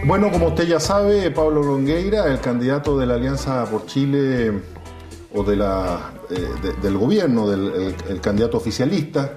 Bueno, como usted ya sabe, Pablo Longueira, el candidato de la Alianza por Chile o del gobierno, el candidato oficialista,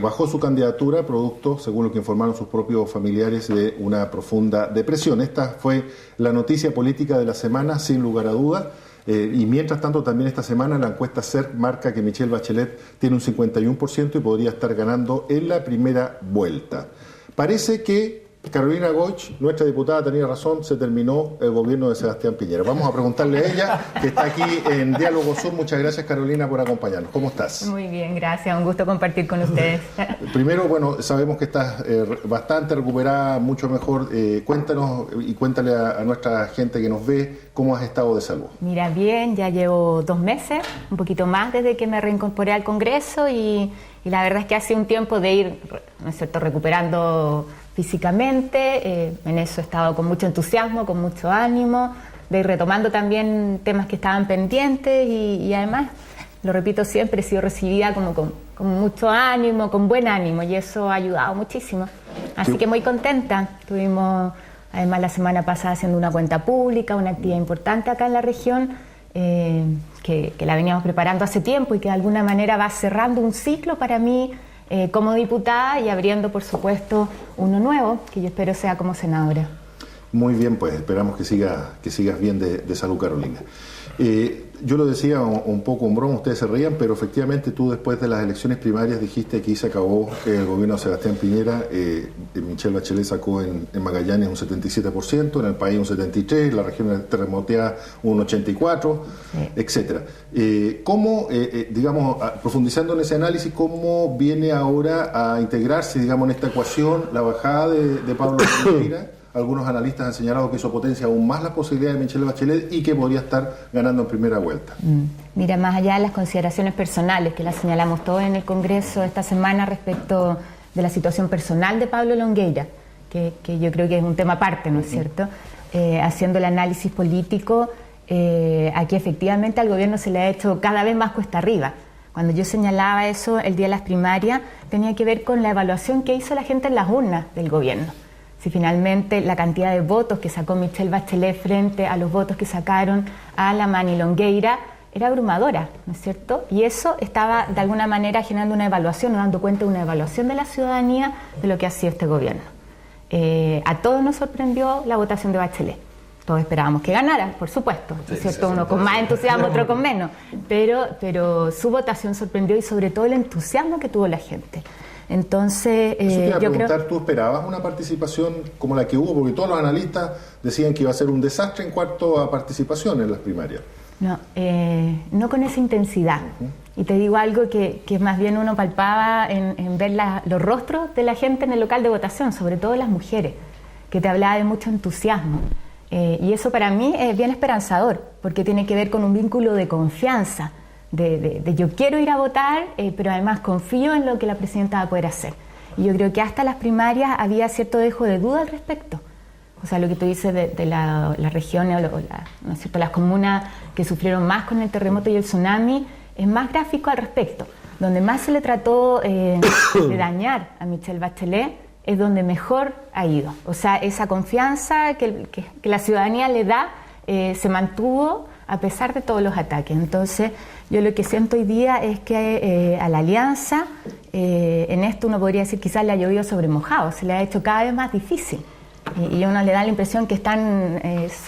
bajó su candidatura producto, según lo que informaron sus propios familiares, de una profunda depresión. Esta fue la noticia política de la semana, sin lugar a dudas. Y mientras tanto, también esta semana la encuesta CERC marca que Michelle Bachelet tiene un 51% y podría estar ganando en la primera vuelta. Parece que Carolina Goich, nuestra diputada, tenía razón, se terminó el gobierno de Sebastián Piñera. Vamos a preguntarle a ella, que está aquí en Diálogo Sur. Muchas gracias, Carolina, por acompañarnos. ¿Cómo estás? Muy bien, gracias. Un gusto compartir con ustedes. Primero, bueno, sabemos que estás bastante recuperada, mucho mejor. Cuéntanos y cuéntale a nuestra gente que nos ve cómo has estado de salud. Mira, bien, ya llevo 2 meses, un poquito más desde que me reincorporé al Congreso y la verdad es que ha sido un tiempo de ir, ¿no es cierto?, recuperando físicamente. En eso he estado con mucho entusiasmo, con mucho ánimo, de ir retomando también temas que estaban pendientes y además, lo repito siempre, he sido recibida como con mucho ánimo, con buen ánimo, y eso ha ayudado muchísimo. Así que muy contenta. Estuvimos además la semana pasada haciendo una cuenta pública, una actividad importante acá en la región, que la veníamos preparando hace tiempo y que de alguna manera va cerrando un ciclo para mí como diputada y abriendo, por supuesto, uno nuevo, que yo espero sea como senadora. Muy bien, pues esperamos que sigas bien de salud, Carolina. Yo lo decía un poco en broma, ustedes se reían, pero efectivamente tú después de las elecciones primarias dijiste que se acabó el gobierno de Sebastián Piñera. Michelle Bachelet sacó en Magallanes un 77%, en el país un 73%, en la región terremoteada un 84%, sí, etcétera. ¿Cómo, digamos, profundizando en ese análisis, cómo viene ahora a integrarse, digamos, en esta ecuación la bajada de Pablo Longueira? Algunos analistas han señalado que eso potencia aún más las posibilidades de Michelle Bachelet y que podría estar ganando en primera vuelta. Mira, más allá de las consideraciones personales que las señalamos todos en el Congreso esta semana respecto de la situación personal de Pablo Longueira, que yo creo que es un tema aparte, ¿no es cierto? Haciendo el análisis político, aquí efectivamente al gobierno se le ha hecho cada vez más cuesta arriba. Cuando yo señalaba eso el día de las primarias, tenía que ver con la evaluación que hizo la gente en las urnas del gobierno. Si finalmente la cantidad de votos que sacó Michelle Bachelet frente a los votos que sacaron Alamán y Longueira era abrumadora, ¿no es cierto? Y eso estaba de alguna manera generando una evaluación, o dando cuenta de una evaluación de la ciudadanía de lo que ha sido este gobierno. A todos nos sorprendió la votación de Bachelet. Todos esperábamos que ganara, por supuesto, ¿no es cierto? Uno con más entusiasmo, otro con menos. Pero su votación sorprendió y sobre todo el entusiasmo que tuvo la gente. Entonces, yo creo... ¿Tú esperabas una participación como la que hubo? Porque todos los analistas decían que iba a ser un desastre en cuanto a participación en las primarias. No con esa intensidad. Y te digo algo que más bien uno palpaba en ver los rostros de la gente en el local de votación, sobre todo las mujeres, que te hablaba de mucho entusiasmo. Y eso para mí es bien esperanzador, porque tiene que ver con un vínculo de confianza, de yo quiero ir a votar, pero además confío en lo que la presidenta va a poder hacer. Y yo creo que hasta las primarias había cierto dejo de duda al respecto. O sea, lo que tú dices de las regiones, ¿no es cierto?, las comunas que sufrieron más con el terremoto y el tsunami, es más gráfico al respecto. Donde más se le trató de dañar a Michelle Bachelet es donde mejor ha ido. O sea, esa confianza que la ciudadanía le da se mantuvo a pesar de todos los ataques. Entonces, yo lo que siento hoy día es que a la alianza, en esto uno podría decir quizás le ha llovido sobre mojado, se le ha hecho cada vez más difícil. Y a uno le da la impresión que están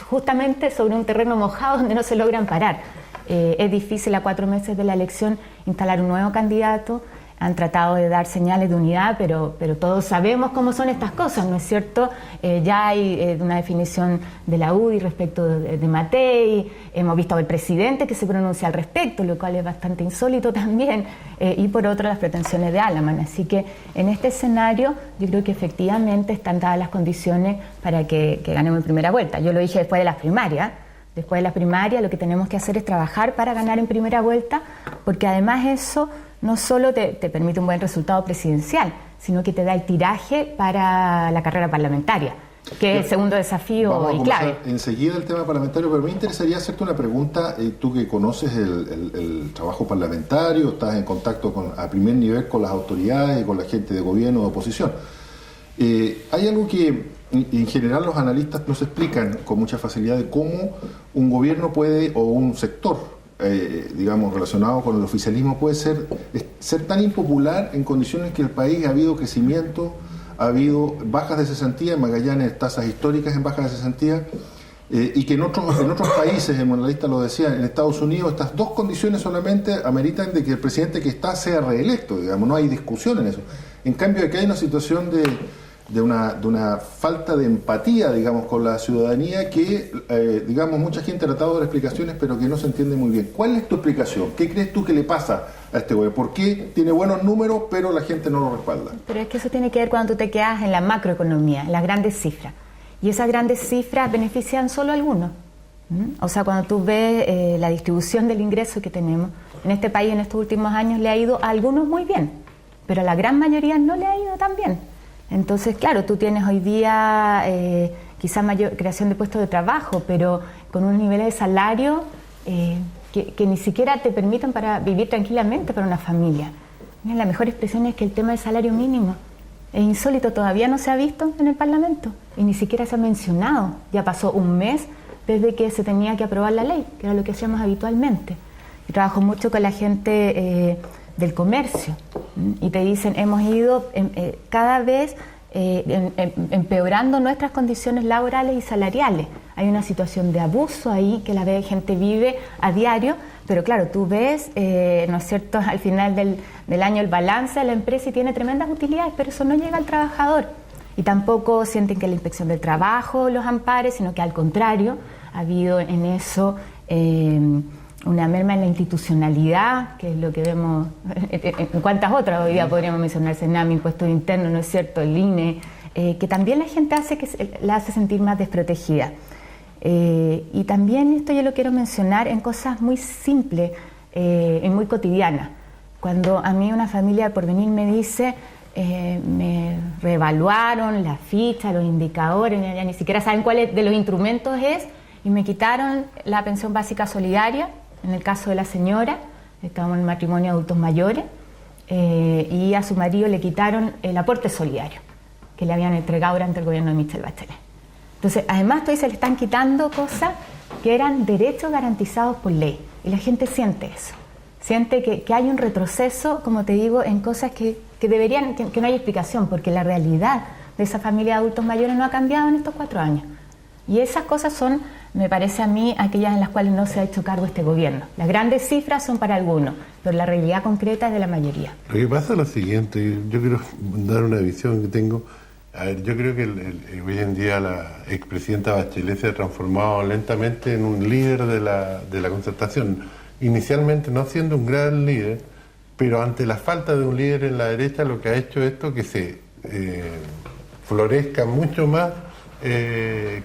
justamente sobre un terreno mojado donde no se logran parar. Es difícil a 4 meses de la elección instalar un nuevo candidato. Han tratado de dar señales de unidad, pero todos sabemos cómo son estas cosas, ¿no es cierto? Ya hay una definición de la UDI respecto de Matei, hemos visto al presidente que se pronuncia al respecto, lo cual es bastante insólito también, y por otro las pretensiones de Alamán. Así que en este escenario yo creo que efectivamente están dadas las condiciones para que ganemos en primera vuelta. Yo lo dije después de las primarias. Después de las primarias lo que tenemos que hacer es trabajar para ganar en primera vuelta, porque además eso no solo te permite un buen resultado presidencial, sino que te da el tiraje para la carrera parlamentaria, que es el segundo desafío y clave. Enseguida el tema parlamentario, pero me interesaría hacerte una pregunta. Tú que conoces el trabajo parlamentario, estás en contacto a primer nivel con las autoridades y con la gente de gobierno o de oposición. Hay algo que y en general los analistas nos explican con mucha facilidad de cómo un gobierno puede, o un sector, digamos, relacionado con el oficialismo, puede ser tan impopular en condiciones que el país ha habido crecimiento, ha habido bajas de cesantía, en Magallanes tasas históricas en bajas de cesantía, y que en otros países, el analista lo decía, en Estados Unidos, estas dos condiciones solamente ameritan de que el presidente que está sea reelecto, digamos, no hay discusión en eso. En cambio, aquí hay una situación de una falta de empatía, digamos, con la ciudadanía que, digamos, mucha gente ha tratado de dar explicaciones, pero que no se entiende muy bien. ¿Cuál es tu explicación? ¿Qué crees tú que le pasa a este gobierno? ¿Por qué tiene buenos números, pero la gente no lo respalda? Pero es que eso tiene que ver cuando tú te quedas en la macroeconomía, en las grandes cifras. Y esas grandes cifras benefician solo a algunos. O sea, cuando tú ves la distribución del ingreso que tenemos, en este país en estos últimos años le ha ido a algunos muy bien, pero a la gran mayoría no le ha ido tan bien. Entonces, claro, tú tienes hoy día quizás mayor creación de puestos de trabajo, pero con unos niveles de salario que ni siquiera te permiten para vivir tranquilamente para una familia. Mira, la mejor expresión es que el tema del salario mínimo es insólito, todavía no se ha visto en el Parlamento y ni siquiera se ha mencionado. Ya pasó un mes desde que se tenía que aprobar la ley, que era lo que hacíamos habitualmente. Yo trabajo mucho con la gente del comercio y te dicen, hemos ido cada vez empeorando nuestras condiciones laborales y salariales. Hay una situación de abuso ahí que la gente vive a diario, pero claro, tú ves, ¿no es cierto?, al final del año el balance de la empresa y tiene tremendas utilidades, pero eso no llega al trabajador. Y tampoco sienten que la inspección del trabajo los ampare, sino que al contrario, ha habido en eso una merma en la institucionalidad, que es lo que vemos en cuantas otras hoy día podríamos mencionar, Senami, impuestos internos, ¿no es cierto?, el INE, que también la gente la hace sentir más desprotegida. Y también esto yo lo quiero mencionar en cosas muy simples y muy cotidianas. Cuando a mí una familia de Porvenir me dice, me reevaluaron la ficha, los indicadores, ya ni siquiera saben cuál de los instrumentos es, y me quitaron la pensión básica solidaria, en el caso de la señora, estábamos en matrimonio de adultos mayores, y a su marido le quitaron el aporte solidario, que le habían entregado durante el gobierno de Michelle Bachelet. Entonces, además, se le están quitando cosas que eran derechos garantizados por ley. Y la gente siente eso. Siente que hay un retroceso, como te digo, en cosas que no hay explicación, porque la realidad de esa familia de adultos mayores no ha cambiado en estos 4 años. Y esas cosas son, me parece a mí, aquellas en las cuales no se ha hecho cargo este gobierno. Las grandes cifras son para algunos, pero la realidad concreta es de la mayoría. Lo que pasa es lo siguiente, yo quiero dar una visión que tengo. A ver, yo creo que hoy en día la expresidenta Bachelet se ha transformado lentamente en un líder de la concertación. Inicialmente no siendo un gran líder, pero ante la falta de un líder en la derecha lo que ha hecho esto que se florezca mucho más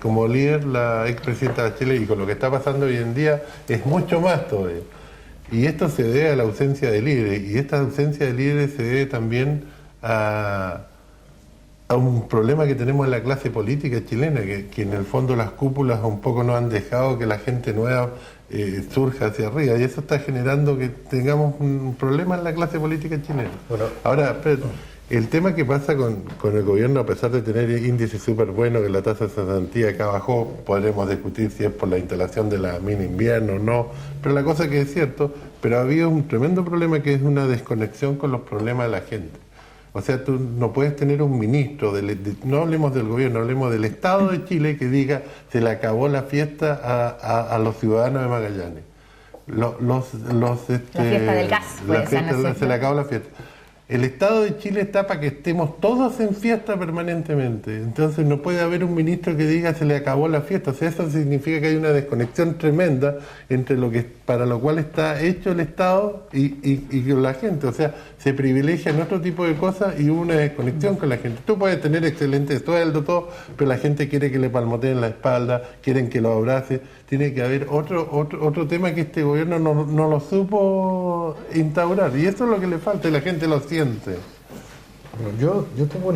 como líder la expresidenta Bachelet, y con lo que está pasando hoy en día es mucho más todavía. Y esto se debe a la ausencia de líderes, y esta ausencia de líderes se debe también a un problema que tenemos en la clase política chilena, que en el fondo las cúpulas un poco no han dejado que la gente nueva surja hacia arriba, y eso está generando que tengamos un problema en la clase política chilena. Bueno, ahora, el tema que pasa con el gobierno, a pesar de tener índices súper buenos, que la tasa de cesantía acá bajó, podremos discutir si es por la instalación de la mina invierno o no, pero la cosa que es cierto, pero ha habido un tremendo problema que es una desconexión con los problemas de la gente. O sea, tú no puedes tener un ministro, no hablemos del gobierno, hablemos del Estado de Chile, que diga se le acabó la fiesta a los ciudadanos de Magallanes. La fiesta del gas. Se le acabó la fiesta. El Estado de Chile está para que estemos todos en fiesta permanentemente. Entonces no puede haber un ministro que diga se le acabó la fiesta. O sea, eso significa que hay una desconexión tremenda entre lo que para lo cual está hecho el Estado y la gente. O sea, se privilegian otro tipo de cosas y hubo una desconexión con la gente. Tú puedes tener excelente sueldo, todo, pero la gente quiere que le palmoteen la espalda, quieren que lo abrace. Tiene que haber otro tema que este gobierno no lo supo instaurar, y eso es lo que le falta y la gente lo siente. Bueno, yo tengo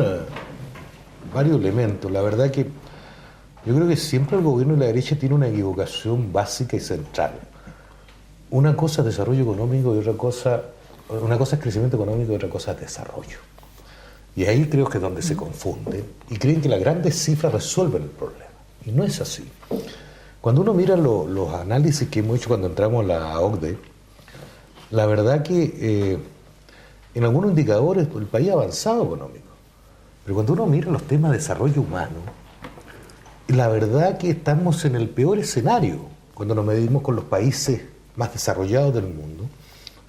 varios elementos. La verdad que yo creo que siempre el gobierno de la derecha tiene una equivocación básica y central. Una cosa es desarrollo económico y una cosa es crecimiento económico y otra cosa es desarrollo. Y ahí creo que es donde se confunden y creen que las grandes cifras resuelven el problema. Y no es así. Cuando uno mira los análisis que hemos hecho cuando entramos a la OCDE, la verdad que en algunos indicadores el país ha avanzado económico. Pero cuando uno mira los temas de desarrollo humano, la verdad que estamos en el peor escenario cuando nos medimos con los países más desarrollados del mundo.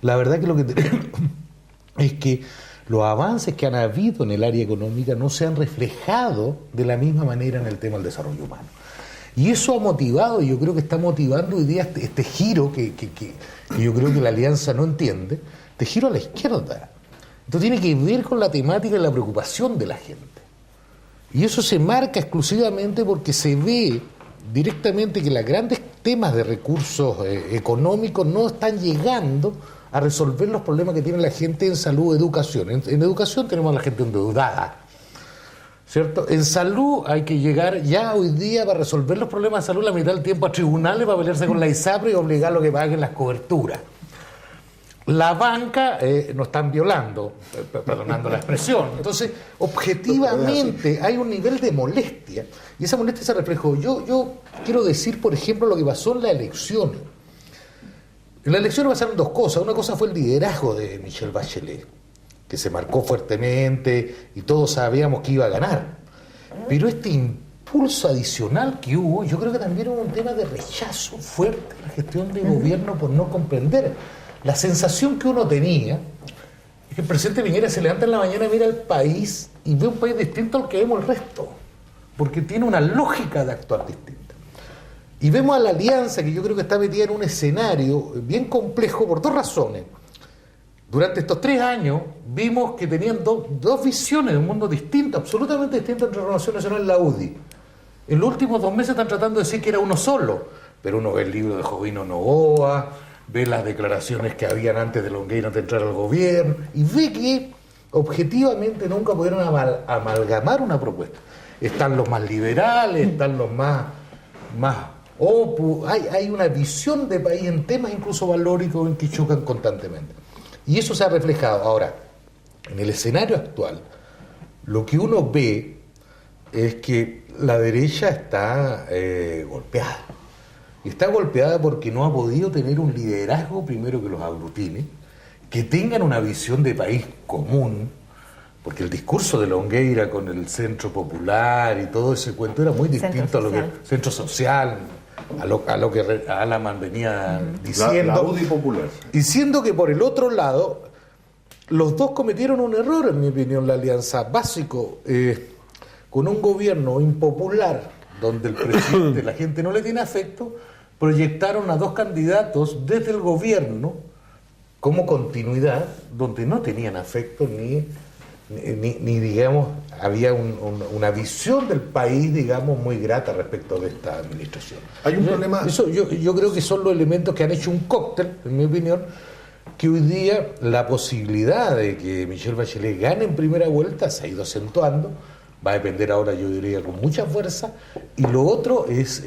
La verdad que lo que tenemos es que los avances que han habido en el área económica no se han reflejado de la misma manera en el tema del desarrollo humano. Y eso ha motivado, y yo creo que está motivando hoy día este giro que yo creo que la Alianza no entiende, este giro a la izquierda. Esto tiene que ver con la temática y la preocupación de la gente. Y eso se marca exclusivamente porque se ve directamente que los grandes temas de recursos económicos no están llegando a resolver los problemas que tiene la gente en salud, educación. En educación tenemos a la gente endeudada, ¿cierto? En salud hay que llegar ya hoy día para resolver los problemas de salud la mitad del tiempo a tribunales para pelearse con la ISAPRE y obligar a que paguen las coberturas. La banca nos están violando, perdonando la expresión. Entonces, objetivamente hay un nivel de molestia y esa molestia se reflejó. Yo quiero decir, por ejemplo, lo que pasó en las elecciones. En las elecciones pasaron dos cosas. Una cosa fue el liderazgo de Michelle Bachelet, que se marcó fuertemente y todos sabíamos que iba a ganar. Pero este impulso adicional que hubo, yo creo que también hubo un tema de rechazo fuerte a la gestión de gobierno por no comprender. La sensación que uno tenía es que el presidente Piñera se levanta en la mañana, mira el país y ve un país distinto al que vemos el resto, porque tiene una lógica de actuar distinta. Y vemos a la Alianza, que yo creo que está metida en un escenario bien complejo por dos razones. Durante estos 3 años vimos que tenían dos visiones de un mundo distinto, absolutamente distinto entre Renovación Nacional y la UDI. En los últimos 2 meses están tratando de decir que era uno solo, pero uno ve el libro de Jovino Novoa, ve las declaraciones que habían antes de Longueira de entrar al gobierno, y ve que objetivamente nunca pudieron amalgamar una propuesta. Están los más liberales, están los más opus, hay una visión de país en temas incluso valóricos en que chocan constantemente. Y eso se ha reflejado. Ahora, en el escenario actual, lo que uno ve es que la derecha está golpeada. Y está golpeada porque no ha podido tener un liderazgo primero que los aglutine, que tengan una visión de país común, porque el discurso de Longueira con el Centro Popular y todo ese cuento era muy distinto a lo que Centro Social, a lo que Alaman venía diciendo. La UDI popular. Y siendo que por el otro lado, los dos cometieron un error, en mi opinión, la alianza básico, con un gobierno impopular, donde el presidente, la gente no le tiene afecto, proyectaron a 2 candidatos desde el gobierno como continuidad, donde no tenían afecto ni digamos, había una visión del país, digamos, muy grata respecto de esta administración. Hay un problema. Eso yo creo que son los elementos que han hecho un cóctel, en mi opinión, que hoy día la posibilidad de que Michelle Bachelet gane en primera vuelta se ha ido acentuando, va a depender ahora, yo diría, con mucha fuerza, y lo otro es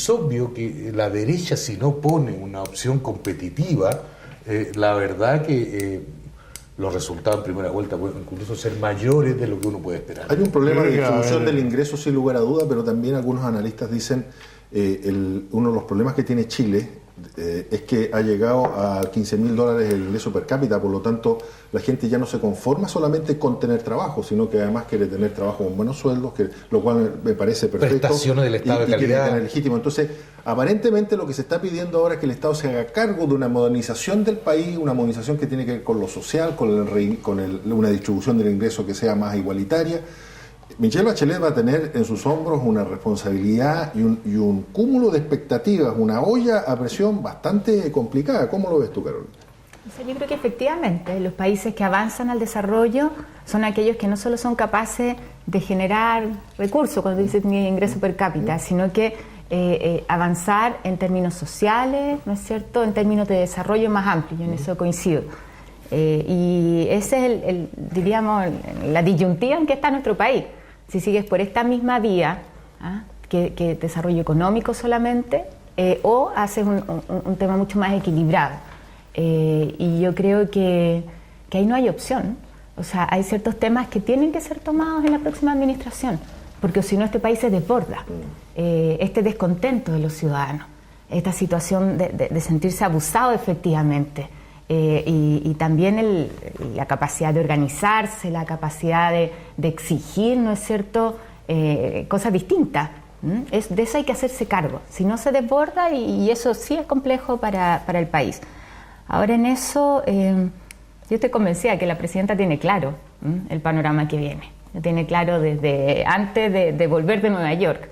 obvio que la derecha, si no pone una opción competitiva, la verdad que los resultados en primera vuelta pueden incluso ser mayores de lo que uno puede esperar. Hay un problema de distribución del ingreso sin lugar a duda, pero también algunos analistas dicen uno de los problemas que tiene Chile es que ha llegado a $15.000 el ingreso per cápita, por lo tanto la gente ya no se conforma solamente con tener trabajo, sino que además quiere tener trabajo con buenos sueldos, lo cual me parece perfecto. Prestaciones del Estado de calidad. Quiere tener legítimo. Entonces, aparentemente lo que se está pidiendo ahora es que el Estado se haga cargo de una modernización del país, una modernización que tiene que ver con lo social, con una distribución del ingreso que sea más igualitaria. Michelle Bachelet va a tener en sus hombros una responsabilidad y un cúmulo de expectativas, una olla a presión bastante complicada. ¿Cómo lo ves tú, Carolina? Yo creo que efectivamente los países que avanzan al desarrollo son aquellos que no solo son capaces de generar recursos, cuando dicen mi ingreso per cápita, sino que avanzar en términos sociales, ¿no es cierto?, en términos de desarrollo más amplio, en eso coincido. Y ese es diríamos, la disyuntiva en que está nuestro país. Si sigues por esta misma vía, que desarrollo económico solamente, o haces un tema mucho más equilibrado. Y yo creo que ahí no hay opción. O sea, hay ciertos temas que tienen que ser tomados en la próxima administración, porque si no este país se desborda. Este descontento de los ciudadanos, esta situación de sentirse abusado efectivamente, y también la capacidad de organizarse, la capacidad de exigir, ¿no es cierto?, cosas distintas. De eso hay que hacerse cargo, si no se desborda, y eso sí es complejo para el país. Ahora en eso, yo estoy convencida que la presidenta tiene claro el panorama que viene, lo tiene claro desde antes de volver de Nueva York,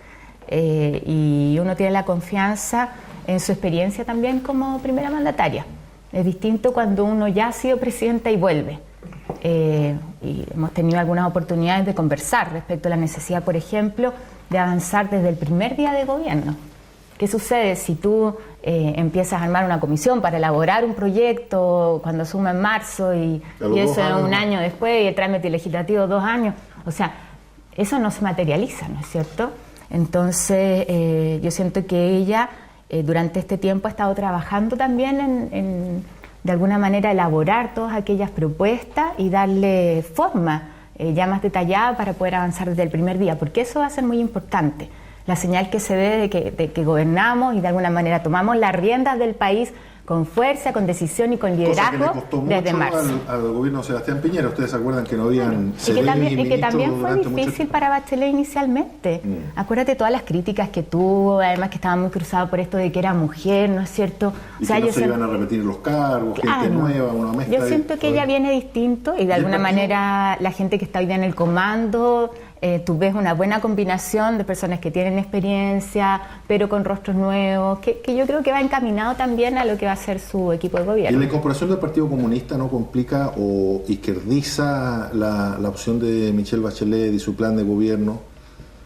y uno tiene la confianza en su experiencia también como primera mandataria. Es distinto cuando uno ya ha sido presidenta y vuelve. Y hemos tenido algunas oportunidades de conversar respecto a la necesidad, por ejemplo, de avanzar desde el primer día de gobierno. ¿Qué sucede si tú empiezas a armar una comisión para elaborar un proyecto cuando asume en marzo y eso es un año después y el trámite legislativo 2 años? O sea, eso no se materializa, ¿no es cierto? Entonces, yo siento que ella durante este tiempo ha estado trabajando también en de alguna manera elaborar todas aquellas propuestas y darle forma ya más detallada para poder avanzar desde el primer día, porque eso va a ser muy importante, la señal que se dé de que gobernamos y de alguna manera tomamos las riendas del país con fuerza, con decisión y con liderazgo. Cosa que le costó desde mucho marzo. al gobierno de Sebastián Piñera. Ustedes se acuerdan que no habían Y que también fue difícil para Bachelet inicialmente. Acuérdate todas las críticas que tuvo, además que estaba muy cruzado por esto de que era mujer, ¿no es cierto? Y que no se iban a repetir los cargos, gente nueva, una mezcla. Yo siento que ella viene distinto y de alguna manera la gente que está hoy día en el comando, tú ves una buena combinación de personas que tienen experiencia, pero con rostros nuevos, que yo creo que va encaminado también a lo que va a ser su equipo de gobierno. ¿Y la incorporación del Partido Comunista no complica o izquierdiza la opción de Michelle Bachelet y su plan de gobierno?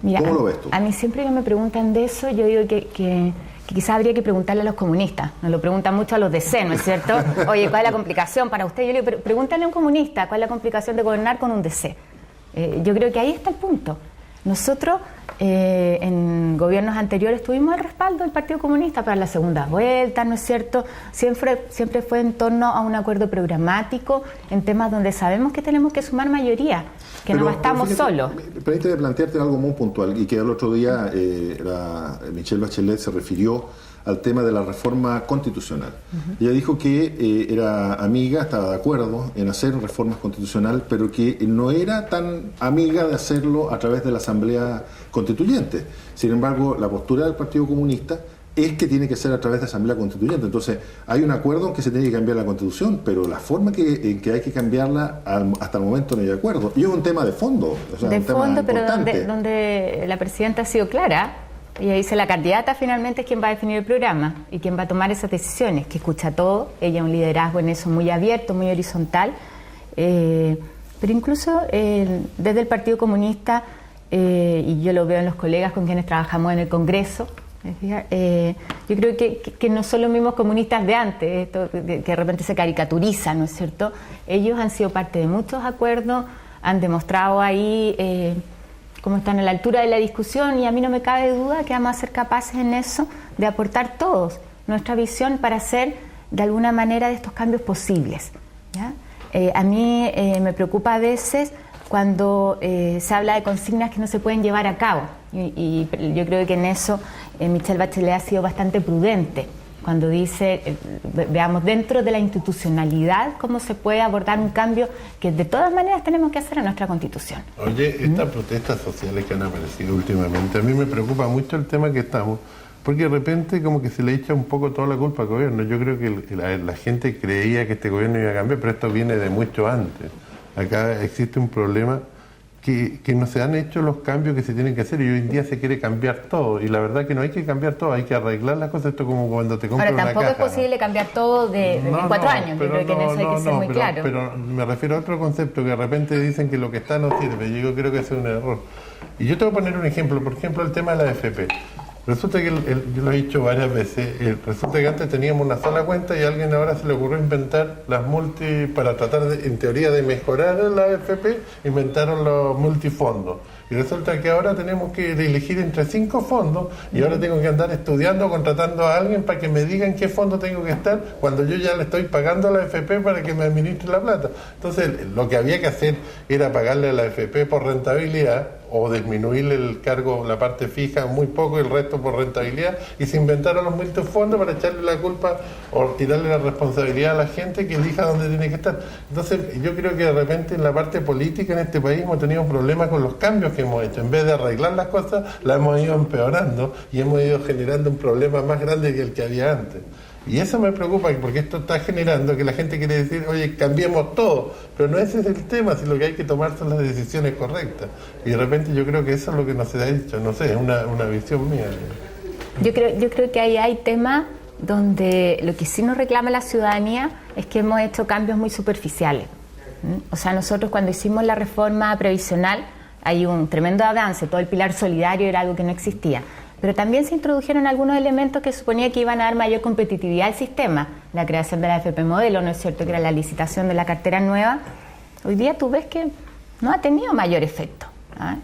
Mira, ¿Cómo lo ves tú? A mí siempre que me preguntan de eso, yo digo que quizás habría que preguntarle a los comunistas. Nos lo preguntan mucho a los de C, ¿no es cierto? Oye, ¿cuál es la complicación para usted? Yo le digo, pregúntale a un comunista, ¿cuál es la complicación de gobernar con un DC? Yo creo que ahí está el punto. Nosotros en gobiernos anteriores tuvimos el respaldo del Partido Comunista para la segunda vuelta, ¿no es cierto? Siempre fue en torno a un acuerdo programático en temas donde sabemos que tenemos que sumar mayoría, que no bastamos solos. Permíteme plantearte algo muy puntual y que el otro día Michelle Bachelet se refirió al tema de la reforma constitucional. Ella dijo que era amiga, estaba de acuerdo en hacer reformas constitucionales, pero que no era tan amiga de hacerlo a través de la Asamblea Constituyente. Sin embargo, la postura del Partido Comunista es que tiene que ser a través de Asamblea Constituyente. Entonces, hay un acuerdo en que se tiene que cambiar la Constitución, pero la forma en que hay que cambiarla hasta el momento no hay acuerdo. Y es un tema de fondo. O sea, de un tema fondo, pero importante. donde la presidenta ha sido clara. Ella dice, la candidata finalmente es quien va a definir el programa y quien va a tomar esas decisiones, que escucha todo. Ella un liderazgo en eso muy abierto, muy horizontal. Pero incluso desde el Partido Comunista, y yo lo veo en los colegas con quienes trabajamos en el Congreso, yo creo que no son los mismos comunistas de antes, esto que de repente se caricaturiza, ¿no es cierto? Ellos han sido parte de muchos acuerdos, han demostrado ahí cómo están a la altura de la discusión, y a mí no me cabe duda que vamos a ser capaces en eso de aportar todos nuestra visión para hacer de alguna manera de estos cambios posibles, ¿ya? A mí me preocupa a veces cuando se habla de consignas que no se pueden llevar a cabo, y yo creo que en eso Michelle Bachelet ha sido bastante prudente cuando dice, veamos dentro de la institucionalidad cómo se puede abordar un cambio que de todas maneras tenemos que hacer en nuestra Constitución. Oye, estas protestas sociales que han aparecido últimamente, a mí me preocupa mucho el tema que estamos, porque de repente como que se le echa un poco toda la culpa al gobierno. Yo creo que la gente creía que este gobierno iba a cambiar, pero esto viene de mucho antes. Acá existe un problema que no se han hecho los cambios que se tienen que hacer, y hoy en día se quiere cambiar todo, y la verdad que no hay que cambiar todo, hay que arreglar las cosas. Esto como cuando te compras una caja. Ahora tampoco es posible cambiar todo en 4 años, yo creo que en eso hay que ser muy claro. Pero me refiero a otro concepto, que de repente dicen que lo que está no sirve, y yo creo que ese es un error. Y yo te voy a poner un ejemplo, por ejemplo el tema de la AFP. Resulta que, yo lo he dicho varias veces, resulta que antes teníamos una sola cuenta y a alguien ahora se le ocurrió inventar las para tratar, en teoría, de mejorar la AFP, inventaron los multifondos. Y resulta que ahora tenemos que elegir entre 5 fondos y ahora tengo que andar estudiando, contratando a alguien para que me diga en qué fondo tengo que estar cuando yo ya le estoy pagando a la AFP para que me administre la plata. Entonces, lo que había que hacer era pagarle a la AFP por rentabilidad o disminuirle el cargo, la parte fija muy poco y el resto por rentabilidad, y se inventaron los multifondos para echarle la culpa o tirarle la responsabilidad a la gente que elija dónde tiene que estar. Entonces yo creo que de repente en la parte política en este país hemos tenido problemas con los cambios que hemos hecho. En vez de arreglar las cosas, las hemos ido empeorando y hemos ido generando un problema más grande que el que había antes. Y eso me preocupa, porque esto está generando que la gente quiere decir, oye, cambiemos todo, pero no ese es el tema, si lo que hay que tomar son las decisiones correctas. Y de repente yo creo que eso es lo que no se ha hecho, no sé, es una visión mía. Yo creo que ahí hay temas donde lo que sí nos reclama la ciudadanía es que hemos hecho cambios muy superficiales. O sea, nosotros cuando hicimos la reforma previsional hay un tremendo avance, todo el pilar solidario era algo que no existía. Pero también se introdujeron algunos elementos que suponía que iban a dar mayor competitividad al sistema. La creación de la AFP modelo, ¿no es cierto?, que era la licitación de la cartera nueva. Hoy día tú ves que no ha tenido mayor efecto.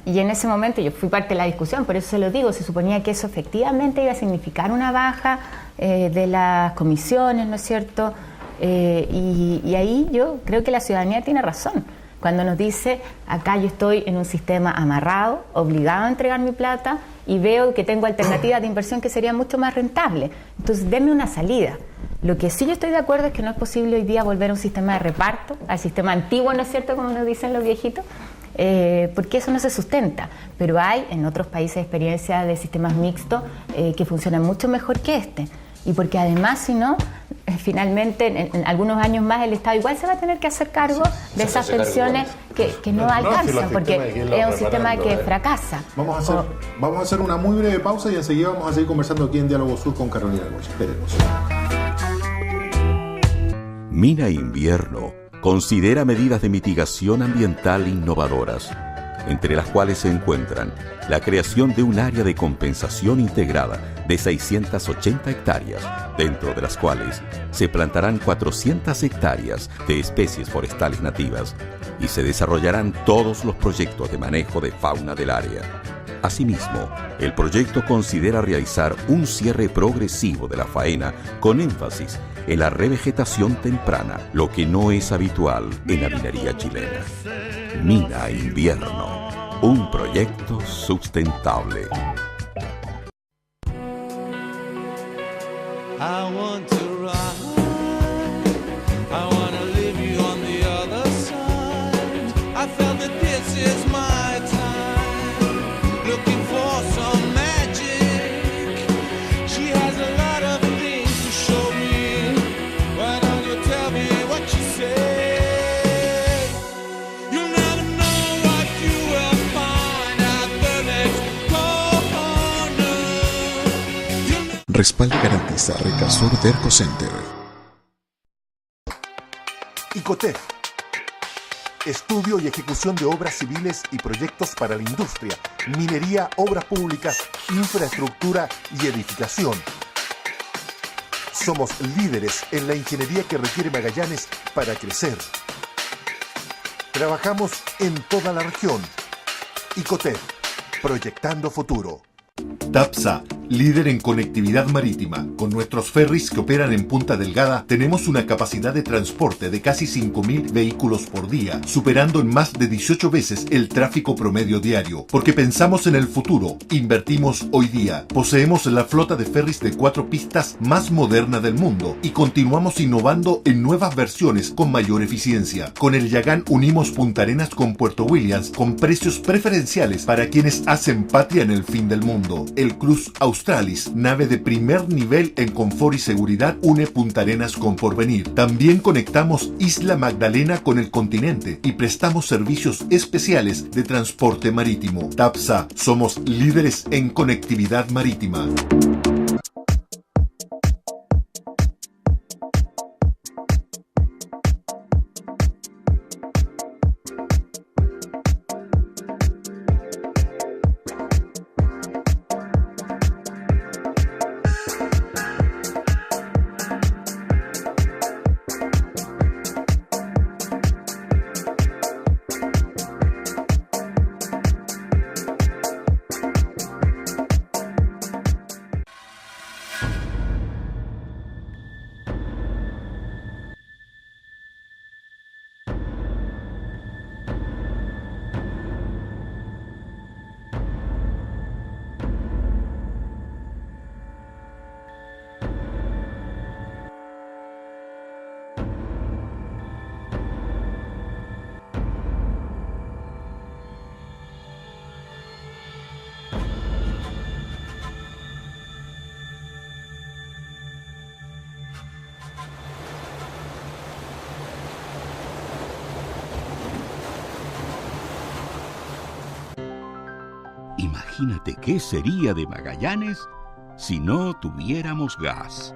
Y en ese momento yo fui parte de la discusión, por eso se lo digo, se suponía que eso efectivamente iba a significar una baja de las comisiones, ¿no es cierto? Y ahí yo creo que la ciudadanía tiene razón. Cuando nos dice, acá yo estoy en un sistema amarrado, obligado a entregar mi plata y veo que tengo alternativas de inversión que serían mucho más rentables. Entonces, denme una salida. Lo que sí yo estoy de acuerdo es que no es posible hoy día volver a un sistema de reparto, al sistema antiguo, ¿no es cierto?, como nos dicen los viejitos, porque eso no se sustenta. Pero hay en otros países experiencias de sistemas mixtos que funcionan mucho mejor que este. Y porque además, si no, finalmente en algunos años más el Estado igual se va a tener que hacer cargo de esas pensiones que no alcanzan, porque es un sistema que fracasa. Vamos a hacer una muy breve pausa y enseguida vamos a seguir conversando aquí en Diálogo Sur con Carolina Goya. Esperemos. Mina Invierno considera medidas de mitigación ambiental innovadoras, entre las cuales se encuentran la creación de un área de compensación integrada de 680 hectáreas, dentro de las cuales se plantarán 400 hectáreas de especies forestales nativas y se desarrollarán todos los proyectos de manejo de fauna del área. Asimismo, el proyecto considera realizar un cierre progresivo de la faena con énfasis en la revegetación temprana, lo que no es habitual en la minería chilena. Mina Invierno, un proyecto sustentable. I want to run, I want to leave you on the other side. I felt that this is my time, looking for some magic. She has a lot of things to show me. Why don't you tell me what you say? You'll never know what you will find at the next corner. Respaldo garantiza Recasur Derco Center. Icotef. Estudio y ejecución de obras civiles y proyectos para la industria, minería, obras públicas, infraestructura y edificación. Somos líderes en la ingeniería que requiere Magallanes para crecer. Trabajamos en toda la región. Icotef, proyectando futuro. TAPSA, líder en conectividad marítima. Con nuestros ferries que operan en Punta Delgada, tenemos una capacidad de transporte de casi 5.000 vehículos por día, superando en más de 18 veces el tráfico promedio diario. Porque pensamos en el futuro, invertimos hoy día. Poseemos la flota de ferries de 4 pistas más moderna del mundo y continuamos innovando en nuevas versiones con mayor eficiencia. Con el Yagán unimos Punta Arenas con Puerto Williams con precios preferenciales para quienes hacen patria en el fin del mundo. El Cruz Australis, nave de primer nivel en confort y seguridad, une Punta Arenas con Porvenir. También conectamos Isla Magdalena con el continente y prestamos servicios especiales de transporte marítimo. TAPSA, somos líderes en conectividad marítima. Imagínate qué sería de Magallanes si no tuviéramos gas.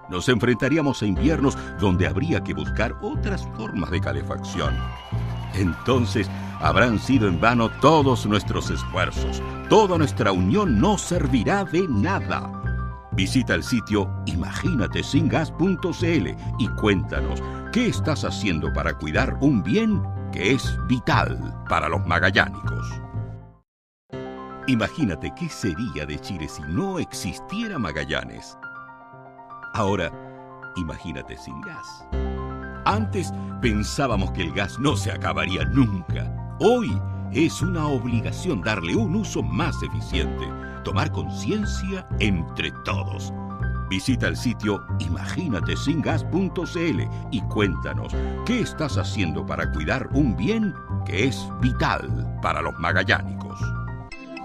Nos enfrentaríamos a inviernos donde habría que buscar otras formas de calefacción. Entonces habrán sido en vano todos nuestros esfuerzos. Toda nuestra unión no servirá de nada. Visita el sitio imaginatesingas.cl y cuéntanos qué estás haciendo para cuidar un bien que es vital para los magallánicos. Imagínate qué sería de Chile si no existiera Magallanes. Ahora, imagínate sin gas. Antes pensábamos que el gas no se acabaría nunca. Hoy es una obligación darle un uso más eficiente, tomar conciencia entre todos. Visita el sitio imaginatesingas.cl y cuéntanos qué estás haciendo para cuidar un bien que es vital para los magallánicos.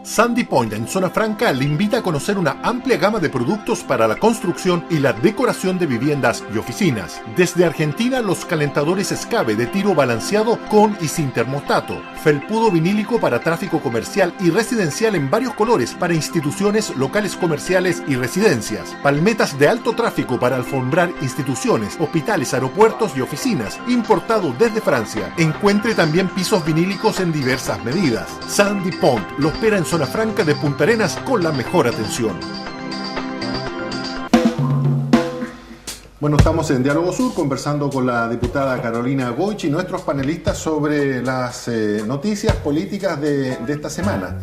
Sandy Point en Zona Franca le invita a conocer una amplia gama de productos para la construcción y la decoración de viviendas y oficinas. Desde Argentina, los calentadores Escabe de tiro balanceado con y sin termostato, felpudo vinílico para tráfico comercial y residencial en varios colores para instituciones, locales comerciales y residencias, palmetas de alto tráfico para alfombrar instituciones, hospitales, aeropuertos y oficinas, importado desde Francia. Encuentre también pisos vinílicos en diversas medidas. Sandy Point lo espera en Zona Franca de Punta Arenas con la mejor atención. Bueno, estamos en Diálogo Sur conversando con la diputada Carolina Goich y nuestros panelistas sobre las noticias políticas de esta semana.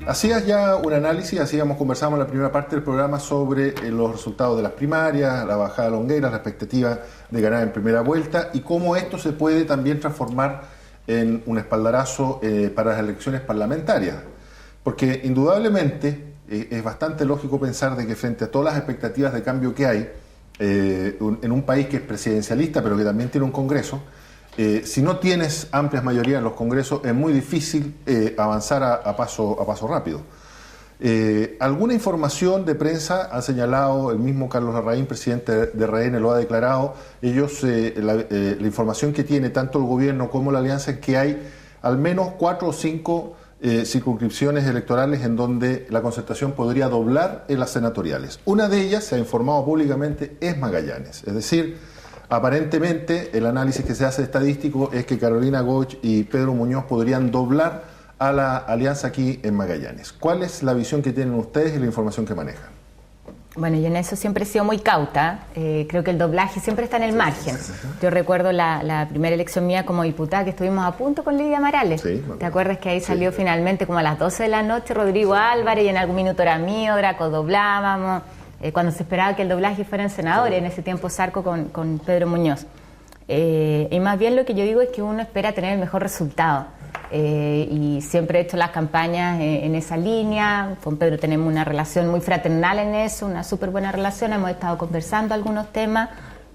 Hacías ya un análisis, conversamos en la primera parte del programa sobre los resultados de las primarias, la bajada de Longueira, la expectativa de ganar en primera vuelta y cómo esto se puede también transformar en un espaldarazo para las elecciones parlamentarias. Porque indudablemente es bastante lógico pensar de que frente a todas las expectativas de cambio que hay en un país que es presidencialista pero que también tiene un Congreso, si no tienes amplias mayorías en los Congresos es muy difícil avanzar a paso rápido. Alguna información de prensa ha señalado, el mismo Carlos Larraín, presidente de RN, lo ha declarado, ellos la información que tiene tanto el gobierno como la alianza es que hay al menos 4 o 5 circunscripciones electorales en donde la concertación podría doblar en las senatoriales. Una de ellas, se ha informado públicamente, es Magallanes. Es decir, aparentemente el análisis que se hace estadístico es que Carolina Goich y Pedro Muñoz podrían doblar a la alianza aquí en Magallanes. ¿Cuál es la visión que tienen ustedes y la información que manejan? Bueno, yo en eso siempre he sido muy cauta. Creo que el doblaje siempre está en el margen. Yo recuerdo la primera elección mía como diputada, que estuvimos a punto con Lidia Marales. ¿Te acuerdas que ahí salió finalmente como a las 12 de la noche Rodrigo Álvarez y en algún minuto era mío, Draco doblábamos, cuando se esperaba que el doblaje fuera en senadores, en ese tiempo Sarco con Pedro Muñoz. Y más bien lo que yo digo es que uno espera tener el mejor resultado. Y siempre he hecho las campañas en esa línea. Con Pedro tenemos una relación muy fraternal en eso, una súper buena relación, hemos estado conversando algunos temas.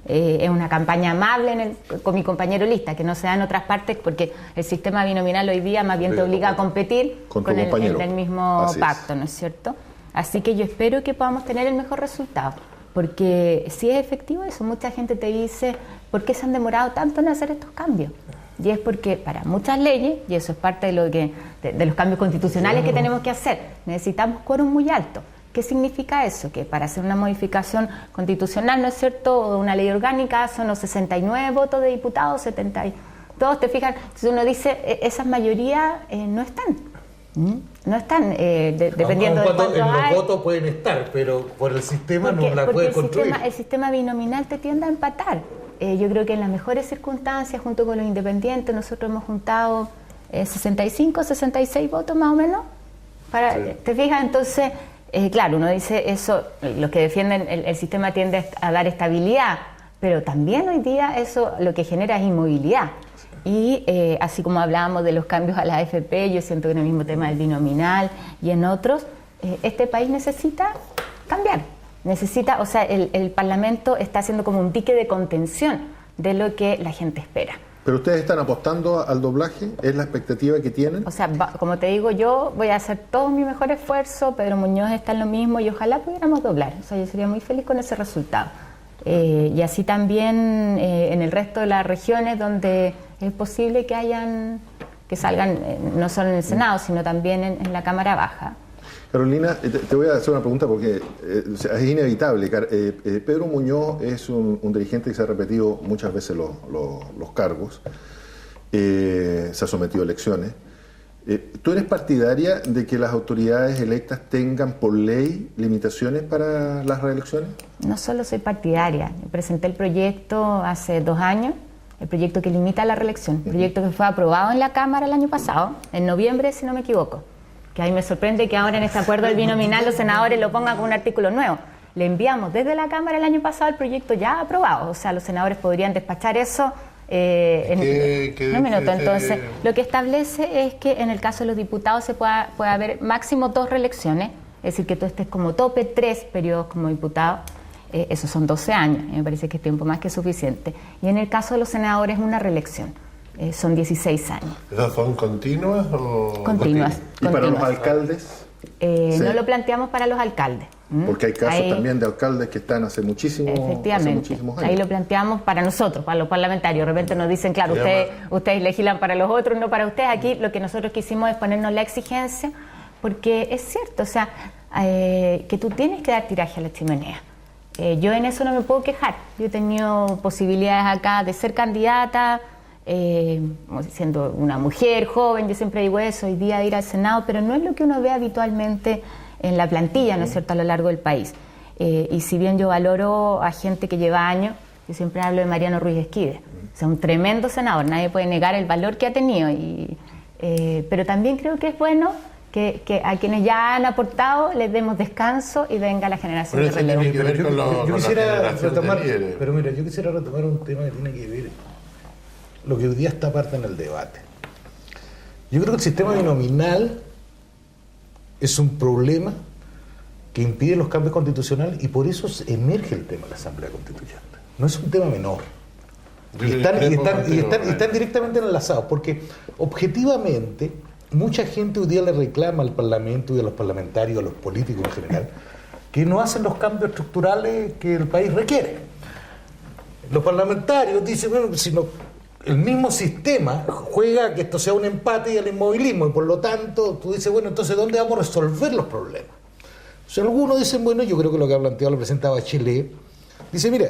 Es una campaña amable con mi compañero lista, que no se da en otras partes porque el sistema binominal hoy día más bien te obliga a competir con el mismo pacto, ¿no es cierto? Así que yo espero que podamos tener el mejor resultado, porque si es efectivo eso, mucha gente te dice, ¿por qué se han demorado tanto en hacer estos cambios? Y es porque para muchas leyes, y eso es parte de los cambios constitucionales que tenemos que hacer, necesitamos quórum muy alto. ¿Qué significa eso? Que para hacer una modificación constitucional, ¿no es cierto?, o una ley orgánica, son los 69 votos de diputados, 72, ¿te fijas? Entonces uno dice, esas mayorías no están. No están, dependiendo de cuántos hay. Los votos pueden estar, pero por el sistema no la puede construir. El sistema binominal te tiende a empatar. Yo creo que en las mejores circunstancias, junto con los independientes, nosotros hemos juntado 65, 66 votos más o menos. ¿Te fijas? Entonces, claro, uno dice eso, los que defienden el sistema tiende a dar estabilidad, pero también hoy día eso lo que genera es inmovilidad. Y así como hablábamos de los cambios a la AFP, yo siento que en el mismo tema del binominal y en otros, este país necesita cambiar. Necesita, o sea, el Parlamento está haciendo como un dique de contención de lo que la gente espera. ¿Pero ustedes están apostando al doblaje? ¿Es la expectativa que tienen? O sea, como te digo, yo voy a hacer todo mi mejor esfuerzo, Pedro Muñoz está en lo mismo y ojalá pudiéramos doblar. O sea, yo sería muy feliz con ese resultado. Y así también en el resto de las regiones donde es posible que hayan que salgan no solo en el Senado, sino también en la Cámara Baja. Carolina, te voy a hacer una pregunta porque es inevitable. Pedro Muñoz es un dirigente que se ha repetido muchas veces los cargos, se ha sometido a elecciones. ¿Tú eres partidaria de que las autoridades electas tengan por ley limitaciones para las reelecciones? No solo soy partidaria, presenté el proyecto hace 2 años, el proyecto que limita la reelección, el proyecto que fue aprobado en la Cámara el año pasado, en noviembre si no me equivoco, que ahí me sorprende que ahora en este acuerdo del binominal los senadores lo pongan con un artículo nuevo. Le enviamos desde la Cámara el año pasado el proyecto ya aprobado, o sea, los senadores podrían despachar eso en un minuto. Entonces, lo que establece es que en el caso de los diputados se pueda haber máximo 2 reelecciones, es decir, que tú estés como tope 3 periodos como diputado, esos son 12 años, me parece que es tiempo más que suficiente. Y en el caso de los senadores, una reelección, son 16 años. ¿Esas son continuas o...? Continuas. ¿Y para los alcaldes? Sí. No lo planteamos para los alcaldes. Porque hay casos también de alcaldes que están hace muchísimos años. Ahí lo planteamos para nosotros, para los parlamentarios. De repente nos dicen, claro, ustedes legislan para los otros, no para ustedes. Aquí lo que nosotros quisimos es ponernos la exigencia, porque es cierto, o sea, que tú tienes que dar tiraje a la chimenea. Yo en eso no me puedo quejar. Yo he tenido posibilidades acá de ser candidata, siendo una mujer joven, yo siempre digo eso, hoy día de ir al Senado, pero no es lo que uno ve habitualmente en la plantilla, ¿no es cierto?, a lo largo del país. Y si bien yo valoro a gente que lleva años, yo siempre hablo de Mariano Ruiz Esquivel, o sea, un tremendo senador, nadie puede negar el valor que ha tenido, pero también creo que es bueno que a quienes ya han aportado les demos descanso y venga la generación de relevo. Yo quisiera retomar, pero mira, yo quisiera retomar un tema que tiene que ver lo que hoy día está aparte en el debate. Yo creo que el sistema binominal es un problema que impide los cambios constitucionales y por eso emerge el tema de la Asamblea Constituyente. No es un tema menor. Y están directamente enlazados, porque objetivamente mucha gente hoy día le reclama al Parlamento y a los parlamentarios, a los políticos en general, que no hacen los cambios estructurales que el país requiere. Los parlamentarios dicen, bueno, si no, el mismo sistema juega a que esto sea un empate y al inmovilismo, y por lo tanto tú dices, bueno, entonces ¿dónde vamos a resolver los problemas? O sea, algunos dicen, bueno, yo creo que lo que ha planteado la presidenta Bachelet, dice, mira,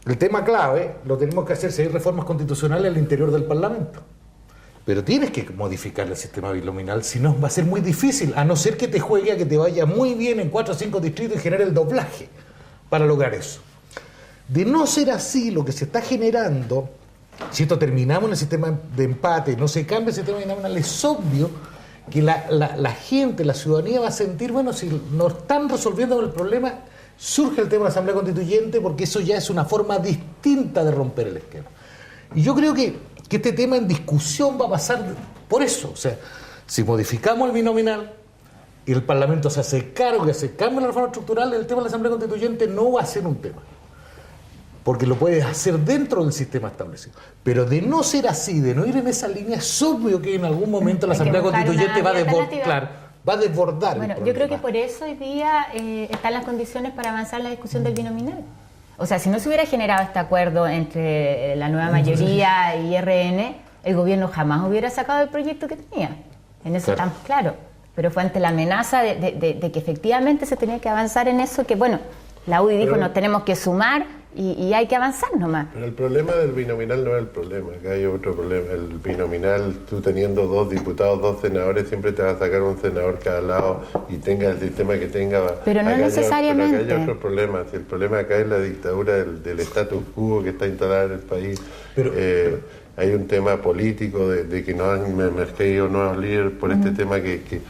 el tema clave lo tenemos que hacer si hay reformas constitucionales al interior del Parlamento. Pero tienes que modificar el sistema binominal, si no va a ser muy difícil, a no ser que te juegue a que te vaya muy bien en 4 o 5 distritos y genere el doblaje para lograr eso. De no ser así, lo que se está generando, si esto terminamos en el sistema de empate, no se cambia el sistema binominal, es obvio que la gente, la ciudadanía va a sentir, bueno, si no están resolviendo el problema, surge el tema de la Asamblea Constituyente, porque eso ya es una forma distinta de romper el esquema. Y yo creo que este tema en discusión va a pasar por eso. O sea, si modificamos el binominal y el Parlamento se hace cargo que se cambie la reforma estructural, el tema de la Asamblea Constituyente no va a ser un tema. Porque lo puedes hacer dentro del sistema establecido. Pero de no ser así, de no ir en esa línea, es obvio que en algún momento la Asamblea Constituyente va a desbordar. Bueno, yo creo que por eso hoy día están las condiciones para avanzar la discusión del binominal. O sea, si no se hubiera generado este acuerdo entre la nueva mayoría y RN, el gobierno jamás hubiera sacado el proyecto que tenía. En eso estamos claros. Pero fue ante la amenaza de que efectivamente se tenía que avanzar en eso, que bueno, la UDI dijo, nos tenemos que sumar y hay que avanzar nomás. Pero el problema del binominal no es el problema, que hay otro problema. El binominal, tú teniendo 2 diputados, 2 senadores, siempre te vas a sacar un senador cada lado y tenga el sistema que tenga. Pero no necesariamente. Pero acá hay otro problema. Si el problema acá es la dictadura del status quo que está instalada en el país. Pero, hay un tema político de que no han emergido nuevos líderes por este tema que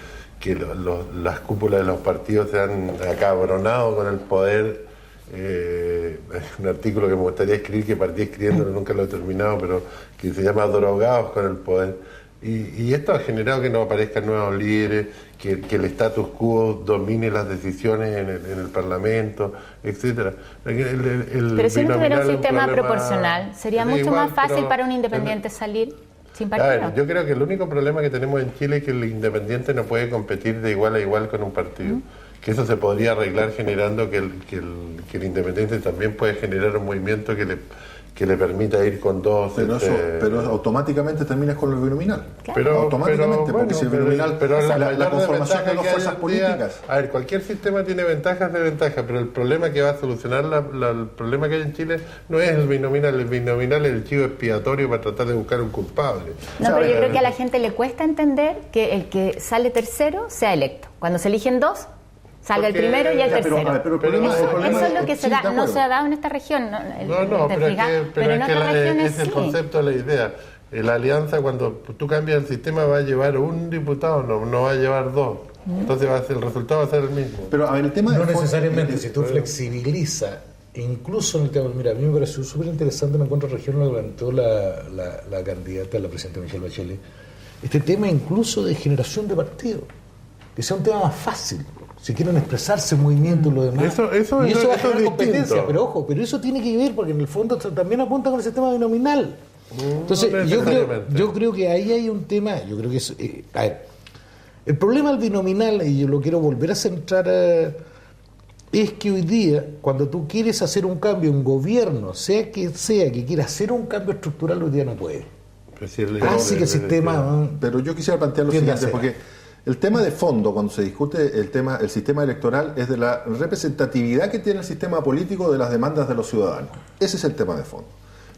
las cúpulas de los partidos se han acabronado con el poder. Hay un artículo que me gustaría escribir, que partí escribiéndolo, nunca lo he terminado, pero que se llama Drogados con el poder. Y esto ha generado que no aparezcan nuevos líderes, que el status quo domine las decisiones en el Parlamento, etcétera. Pero si no tuviera un sistema proporcional, sería mucho más fácil para un independiente salir sin partido. A ver, yo creo que el único problema que tenemos en Chile es que el independiente no puede competir de igual a igual con un partido. Que eso se podría arreglar generando que el independiente también puede generar un movimiento que que le permita ir con dos. Pero automáticamente terminas con el binominal. Claro. Pero, automáticamente, porque si el binominal, la conformación de dos fuerzas políticas. A ver, cualquier sistema tiene ventajas y desventajas, pero el problema que va a solucionar el problema que hay en Chile no es el binominal es el chivo expiatorio para tratar de buscar un culpable. No, pero yo creo que a la gente le cuesta entender que el que sale tercero sea electo. Cuando se eligen dos, salga el primero y el tercero. Eso es lo que no se ha dado en esta región. Pero en otras regiones es el concepto de la idea. La alianza, cuando tú cambias el sistema, va a llevar un diputado, no va a llevar dos. Entonces el resultado va a ser el mismo. Pero a ver, el tema no necesariamente, si tú flexibilizas, incluso en el tema, mira, a mí me pareció súper interesante en encuentro regional que planteó la candidata, la presidenta Michelle Bachelet, este tema incluso de generación de partidos, que sea un tema más fácil. Si quieren expresarse movimiento y lo demás. Eso va a generar es competencia, distinto. pero ojo, pero eso tiene que ver porque en el fondo también apunta con el sistema binominal. Entonces, No yo creo que ahí hay un tema, yo creo que es, a ver, el problema del binominal, y yo lo quiero volver a centrar, es que hoy día, cuando tú quieres hacer un cambio en gobierno, sea que quiera hacer un cambio estructural, hoy día no puede. Así que el sistema... Pero yo quisiera plantear lo siguiente, porque el tema de fondo, cuando se discute el sistema electoral, es de la representatividad que tiene el sistema político de las demandas de los ciudadanos. Ese es el tema de fondo.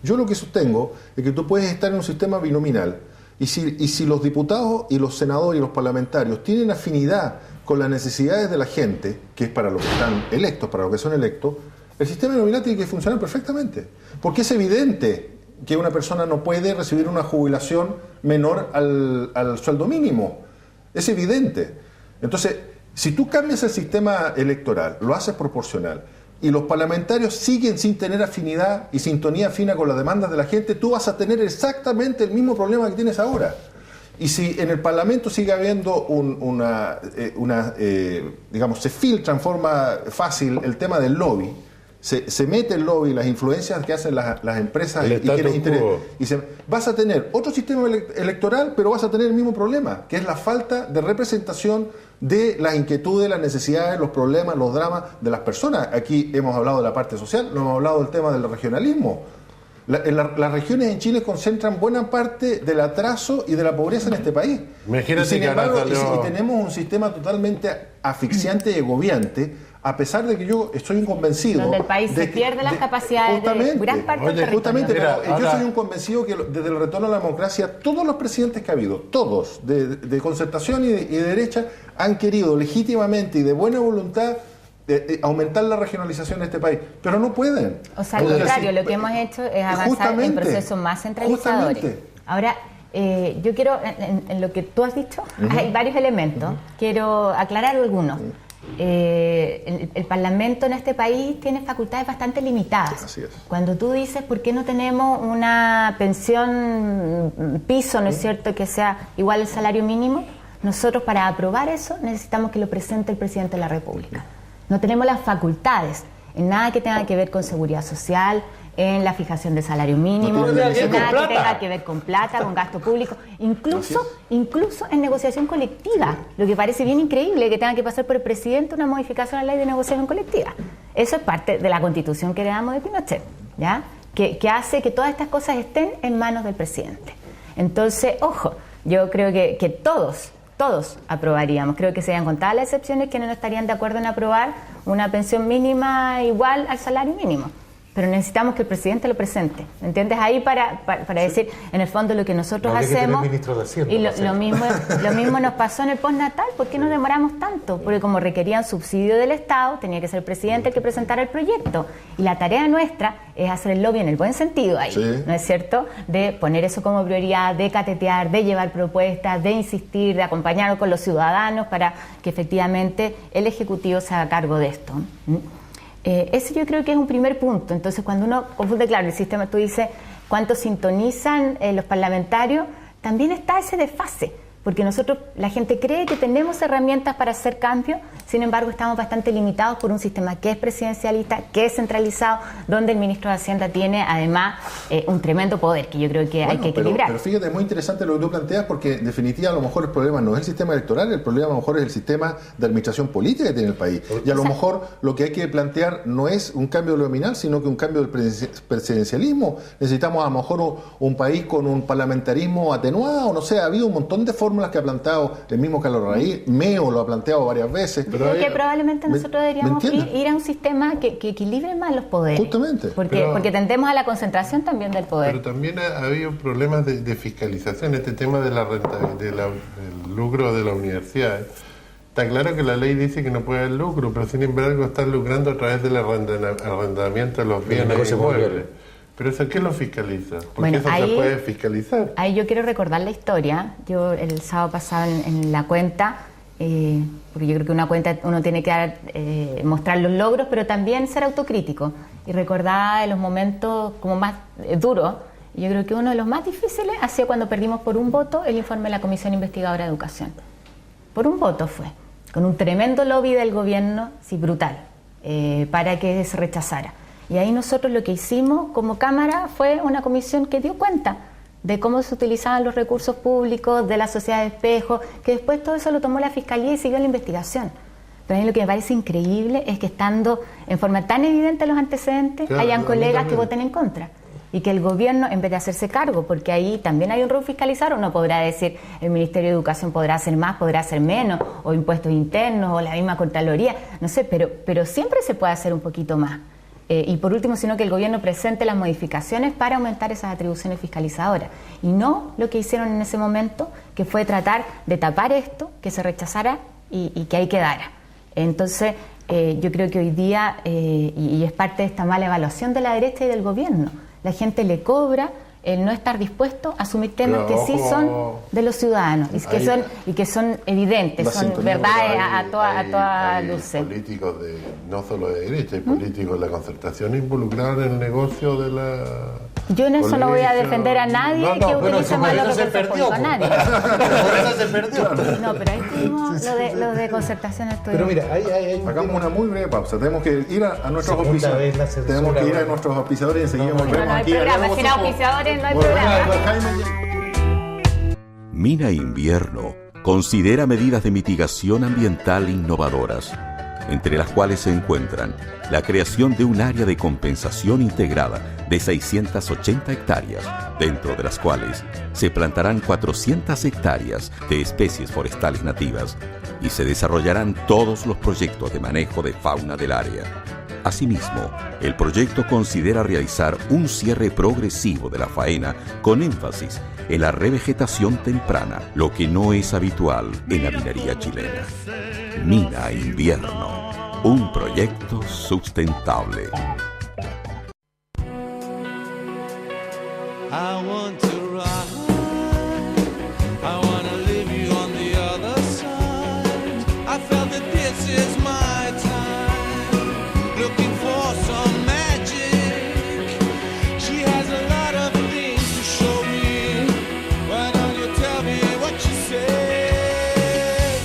Yo lo que sostengo es que tú puedes estar en un sistema binominal y si los diputados y los senadores y los parlamentarios tienen afinidad con las necesidades de la gente, que es para lo que están electos, para lo que son electos, el sistema binominal tiene que funcionar perfectamente. Porque es evidente que una persona no puede recibir una jubilación menor al sueldo mínimo. Es evidente. Entonces, si tú cambias el sistema electoral, lo haces proporcional, y los parlamentarios siguen sin tener afinidad y sintonía fina con las demandas de la gente, tú vas a tener exactamente el mismo problema que tienes ahora. Y si en el Parlamento sigue habiendo digamos, se filtra en forma fácil el tema del lobby, se mete el lobby, las influencias que hacen las empresas y quienes interesan. Vas a tener otro sistema electoral, pero vas a tener el mismo problema, que es la falta de representación de las inquietudes, las necesidades, los problemas, los dramas de las personas. Aquí hemos hablado de la parte social, no hemos hablado del tema del regionalismo. Las regiones en Chile concentran buena parte del atraso y de la pobreza en este país. Imagínate, sin embargo, y tenemos un sistema totalmente asfixiante y agobiante, a pesar de que yo estoy convencido... Donde el país se pierde las capacidades de gran parte del territorio. Justamente, yo soy un convencido que desde el retorno a la democracia, todos los presidentes que ha habido, todos, de concertación y de derecha, han querido legítimamente y de buena voluntad aumentar la regionalización de este país, pero no pueden. O sea, al contrario, lo que hemos hecho es avanzar en procesos más centralizadores. Ahora, yo quiero, en lo que tú has dicho, hay varios elementos, quiero aclarar algunos. El Parlamento en este país tiene facultades bastante limitadas. Así es. Cuando tú dices por qué no tenemos una pensión piso, ¿no es cierto?, que sea igual al salario mínimo, nosotros para aprobar eso necesitamos que lo presente el presidente de la República. No tenemos las facultades en nada que tenga que ver con seguridad social, en la fijación de salario mínimo, en nada que tenga que ver con plata, con gasto público, incluso en negociación colectiva, lo que parece bien increíble que tenga que pasar por el presidente una modificación a la ley de negociación colectiva. Eso es parte de la Constitución que heredamos de Pinochet, ¿ya? Que hace que todas estas cosas estén en manos del presidente. Entonces, ojo, yo creo que todos aprobaríamos. Creo que serían contadas las excepciones que no estarían de acuerdo en aprobar una pensión mínima igual al salario mínimo. Pero necesitamos que el presidente lo presente, ¿entiendes? Ahí para decir, en el fondo, lo que nosotros hacemos. Y lo mismo nos pasó en el postnatal. ¿Por qué nos demoramos tanto? Porque como requerían subsidio del Estado, tenía que ser el presidente el que presentara el proyecto. Y la tarea nuestra es hacer el lobby en el buen sentido ahí, ¿no es cierto? De poner eso como prioridad, de catetear, de llevar propuestas, de insistir, de acompañar con los ciudadanos para que efectivamente el Ejecutivo se haga cargo de esto. Ese yo creo que es un primer punto. Entonces, cuando uno confunde, claro, el sistema, tú dices, ¿cuánto sintonizan los parlamentarios? También está ese desfase, porque nosotros, la gente cree que tenemos herramientas para hacer cambios, sin embargo estamos bastante limitados por un sistema que es presidencialista, que es centralizado, donde el ministro de Hacienda tiene además un tremendo poder, que yo creo que hay que equilibrar. Pero fíjate, es muy interesante lo que tú planteas, porque en definitiva a lo mejor el problema no es el sistema electoral, el problema a lo mejor es el sistema de administración política que tiene el país. Y a lo mejor lo que hay que plantear no es un cambio de lo nominal, sino que un cambio del presidencialismo. Necesitamos a lo mejor un país con un parlamentarismo atenuado, no sé, ha habido un montón de fórmulas que ha planteado el mismo Carlos Raíz, Meo lo ha planteado varias veces. Pero creo que probablemente nosotros deberíamos ir a un sistema que equilibre más los poderes. Justamente. Porque tendemos a la concentración también del poder. Pero también ha habido problemas de fiscalización, este tema de la renta, del lucro de la universidad. Está claro que la ley dice que no puede haber lucro, pero sin embargo están lucrando a través del arrendamiento de los bienes inmuebles. ¿Pero eso qué lo fiscaliza? Porque eso se puede fiscalizar. Ahí yo quiero recordar la historia. Yo el sábado pasado en la cuenta, porque yo creo que una cuenta uno tiene que mostrar los logros, pero también ser autocrítico. Y recordar los momentos como más duros. Yo creo que uno de los más difíciles ha sido cuando perdimos por un voto el informe de la Comisión Investigadora de Educación. Por un voto fue, con un tremendo lobby del gobierno, sí, brutal, para que se rechazara. Y ahí nosotros lo que hicimos como Cámara fue una comisión que dio cuenta de cómo se utilizaban los recursos públicos, de la sociedad de espejo, que después todo eso lo tomó la Fiscalía y siguió la investigación. Pero a mí lo que me parece increíble es que estando en forma tan evidente los antecedentes, claro, hayan colegas que voten en contra. Y que el gobierno, en vez de hacerse cargo, porque ahí también hay un rol fiscalizador, uno podrá decir, el Ministerio de Educación podrá hacer más, podrá hacer menos, o impuestos internos, o la misma Contraloría, no sé, pero siempre se puede hacer un poquito más. Y por último, sino que el gobierno presente las modificaciones para aumentar esas atribuciones fiscalizadoras. Y no lo que hicieron en ese momento, que fue tratar de tapar esto, que se rechazara y que ahí quedara. Entonces, yo creo que hoy día, y es parte de esta mala evaluación de la derecha y del gobierno, la gente le cobra el no estar dispuesto a asumir temas que sí son de los ciudadanos y que son evidentes, son verdades a toda luces. Hay políticos no solo de derecha, hay políticos de la concertación involucrados en el negocio de la... Yo en eso no voy a defender a nadie que utilice mal los recursos públicos, a nadie. Por eso se perdió. No, pero ahí tuvimos lo de concertación. Pero mira, hagamos una muy breve pausa. Tenemos que ir a nuestros auspiciadores. Tenemos que ir a nuestros auspiciadores y enseguida volvemos aquí. No hay programa, sin auspiciadores no hay programa. Mina Invierno considera medidas de mitigación ambiental innovadoras, entre las cuales se encuentran la creación de un área de compensación integrada de 680 hectáreas, dentro de las cuales se plantarán 400 hectáreas de especies forestales nativas y se desarrollarán todos los proyectos de manejo de fauna del área. Asimismo, el proyecto considera realizar un cierre progresivo de la faena con énfasis en la revegetación temprana, lo que no es habitual en la minería chilena. Mina Invierno, un proyecto sustentable. I want to ride, I want to leave you on the other side. I felt that this is my time, looking for some magic. She has a lot of things to show me. Why don't you tell me what you say?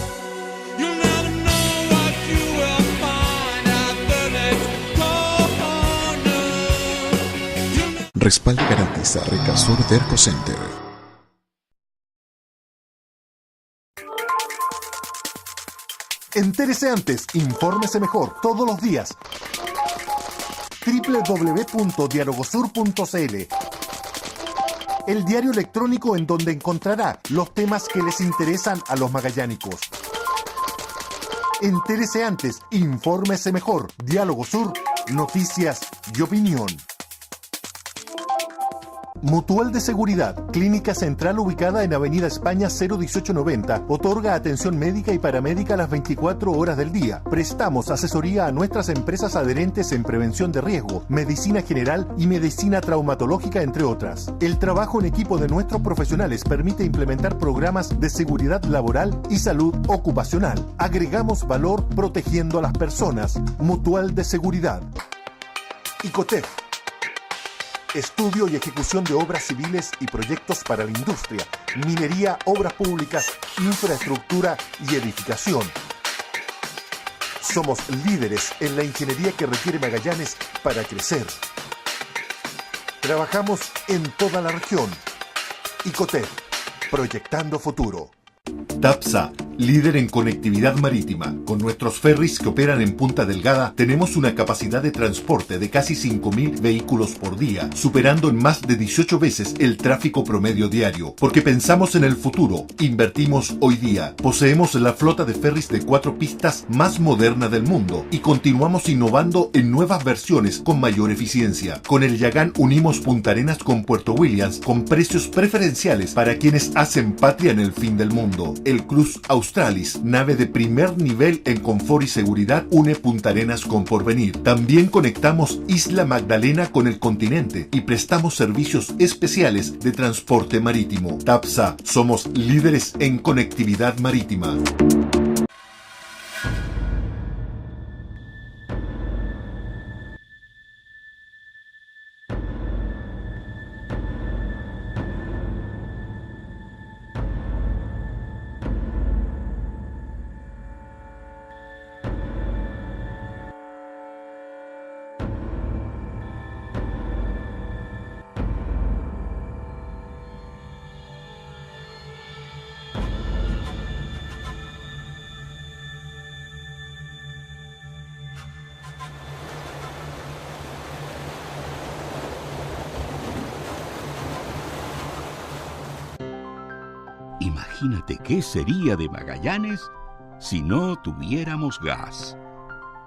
You'll never know what you will find out the next corner. Respaldo garantiza Recasur Derco Center. Entérese antes, infórmese mejor todos los días. www.dialogosur.cl, el diario electrónico en donde encontrará los temas que les interesan a los magallánicos. Entérese antes, infórmese mejor. Diálogo Sur, noticias y opinión. Mutual de Seguridad, clínica central ubicada en Avenida España 01890, otorga atención médica y paramédica las 24 horas del día. Prestamos asesoría a nuestras empresas adherentes en prevención de riesgo, medicina general y medicina traumatológica, entre otras. El trabajo en equipo de nuestros profesionales permite implementar programas de seguridad laboral y salud ocupacional. Agregamos valor protegiendo a las personas. Mutual de Seguridad. Icotef, estudio y ejecución de obras civiles y proyectos para la industria, minería, obras públicas, infraestructura y edificación. Somos líderes en la ingeniería que requiere Magallanes para crecer. Trabajamos en toda la región. Icotep, proyectando futuro. TAPSA, líder en conectividad marítima. Con nuestros ferries que operan en Punta Delgada, tenemos una capacidad de transporte de casi 5.000 vehículos por día, superando en más de 18 veces el tráfico promedio diario. Porque pensamos en el futuro, invertimos hoy día. Poseemos la flota de ferries de 4 pistas más moderna del mundo y continuamos innovando en nuevas versiones con mayor eficiencia. Con el Yagán unimos Punta Arenas con Puerto Williams con precios preferenciales para quienes hacen patria en el fin del mundo. El Cruz Australis, nave de primer nivel en confort y seguridad, une Punta Arenas con Porvenir. También conectamos Isla Magdalena con el continente y prestamos servicios especiales de transporte marítimo. TAPSA, somos líderes en conectividad marítima. Imagínate qué sería de Magallanes si no tuviéramos gas.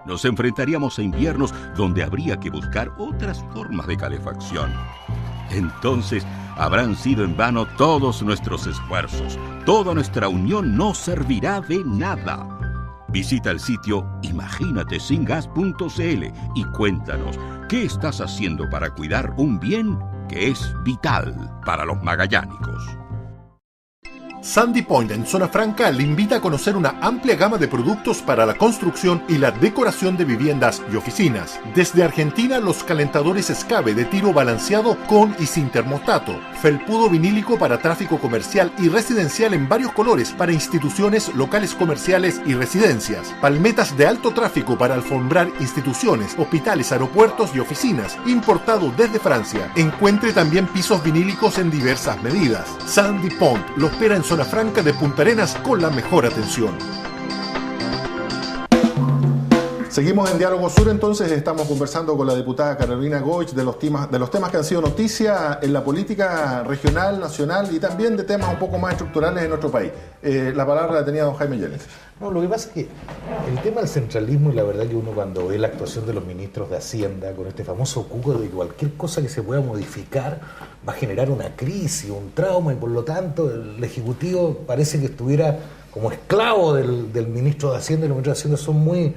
Nos enfrentaríamos a inviernos donde habría que buscar otras formas de calefacción. Entonces habrán sido en vano todos nuestros esfuerzos. Toda nuestra unión no servirá de nada. Visita el sitio imaginatesingas.cl y cuéntanos qué estás haciendo para cuidar un bien que es vital para los magallánicos. Sandy Point en Zona Franca le invita a conocer una amplia gama de productos para la construcción y la decoración de viviendas y oficinas. Desde Argentina, los calentadores Escabe de tiro balanceado con y sin termostato. Felpudo vinílico para tráfico comercial y residencial en varios colores para instituciones, locales comerciales y residencias. Palmetas de alto tráfico para alfombrar instituciones, hospitales, aeropuertos y oficinas. Importado desde Francia. Encuentre también pisos vinílicos en diversas medidas. Sandy Point lo espera en Zona Franca de Punta Arenas con la mejor atención. Seguimos en Diálogo Sur, entonces estamos conversando con la diputada Carolina Goich de los temas que han sido noticia en la política regional, nacional y también de temas un poco más estructurales en nuestro país. La palabra la tenía don Jaime Yáñez. No, lo que pasa es que el tema del centralismo, y la verdad que uno cuando ve la actuación de los ministros de Hacienda con este famoso cuco de que cualquier cosa que se pueda modificar va a generar una crisis, un trauma, y por lo tanto el Ejecutivo parece que estuviera como esclavo del ministro de Hacienda, y los ministros de Hacienda son muy...